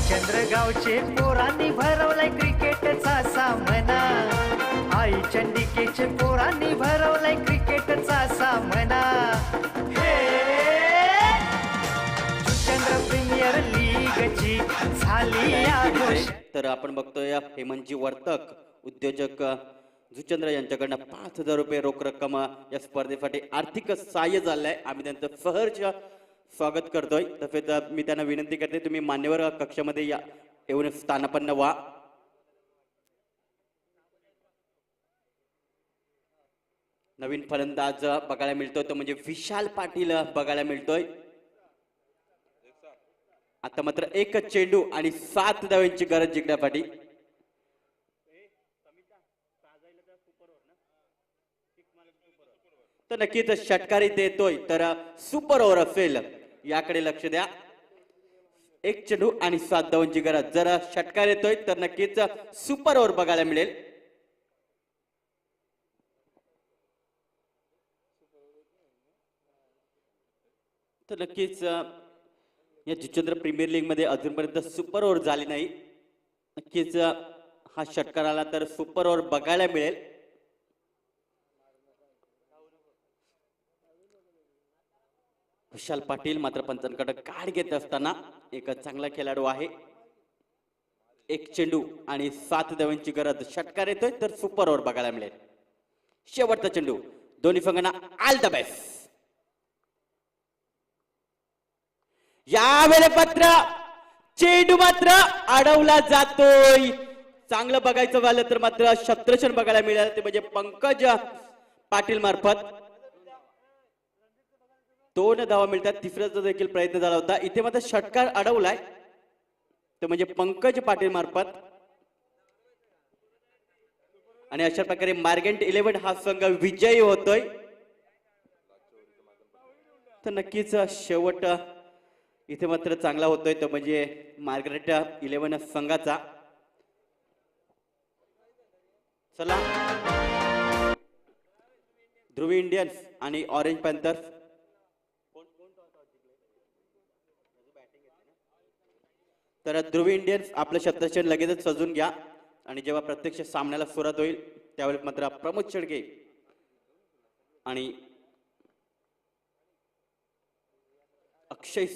चंद्र गावचे पोरांनी भरवलाय क्रिकेटचा सामना. आई चंडिकेचे पोरांनी भरवलाय क्रिकेटचा सामना. हे चंद्र प्रीमियर लीगची झाली आघोष. तर आपण बघतोय हेमंतजी वर्तक उद्योजक जुचंद्र यांच्याकडनं 5,000 रुपये रोख रक्कम या स्पर्धेसाठी आर्थिक सहाय्य झालंय. आम्ही त्यांचं सहर्ष स्वागत करतोय. तसेच मी त्यांना विनंती करते तुम्ही मान्यवर कक्षामध्ये या येऊन स्थानापन्न व्हा. नवीन फलंदाज बघायला मिळतोय तो म्हणजे विशाल पाटील बघायला मिळतोय. आता मात्र एक चेंडू आणि 7 धावांची गरज जिंकण्यासाठी. तर नक्कीच षटकारी देतोय तर सुपर ओव्हर असेल याकडे लक्ष द्या. एक चेंडू आणि 7 धावांची गरज. जर षटकार येतोय तर नक्कीच सुपर ओव्हर बघायला मिळेल. तर नक्कीच या जुचंद्र प्रीमियर लीग मध्ये अजूनपर्यंत सुपर ओव्हर झाली नाही. नक्कीच हा षटकार आला तर सुपर ओव्हर बघायला मिळेल. विशाल पाटील मात्र पंचांकडे कार्ड घेत असताना एक चांगला खेळाडू आहे. एक चेंडू आणि 7 धावांची गरज. षटकार येतोय तर सुपर ओव्हर बघायला मिळेल. शेवटचा चेंडू दोन्ही संघांना ऑल द बेस्ट. यावेळेला मात्र चेंडू मात्र अडवला जातोय. चांगलं बघायचं झालं तर मात्र शत्रक्षण बघायला मिळालं ते म्हणजे पंकज पाटील मार्फत 2 धावा मिळतात. तिसऱ्याचा देखील प्रयत्न झाला होता. इथे मात्र षटकार अडवलाय ते म्हणजे पंकज पाटील मार्फत. आणि अशा प्रकारे मार्गेंट 11 हा संघ विजयी होतोय. तर नक्कीच शेवट इथे मात्र चांगला होतोय तो म्हणजे मार्गरेट 11 संघाचा. चला ध्रुवी इंडियन्स आणि ऑरेंज पॅन्थर्स तर ध्रुवी इंडियन्स आपलं शतरक्षण लगेचच सजून घ्या. आणि जेव्हा प्रत्यक्ष सामन्याला सुरुवात होईल त्यावेळेस मात्र प्रमोद शेडगे आणि अक्षय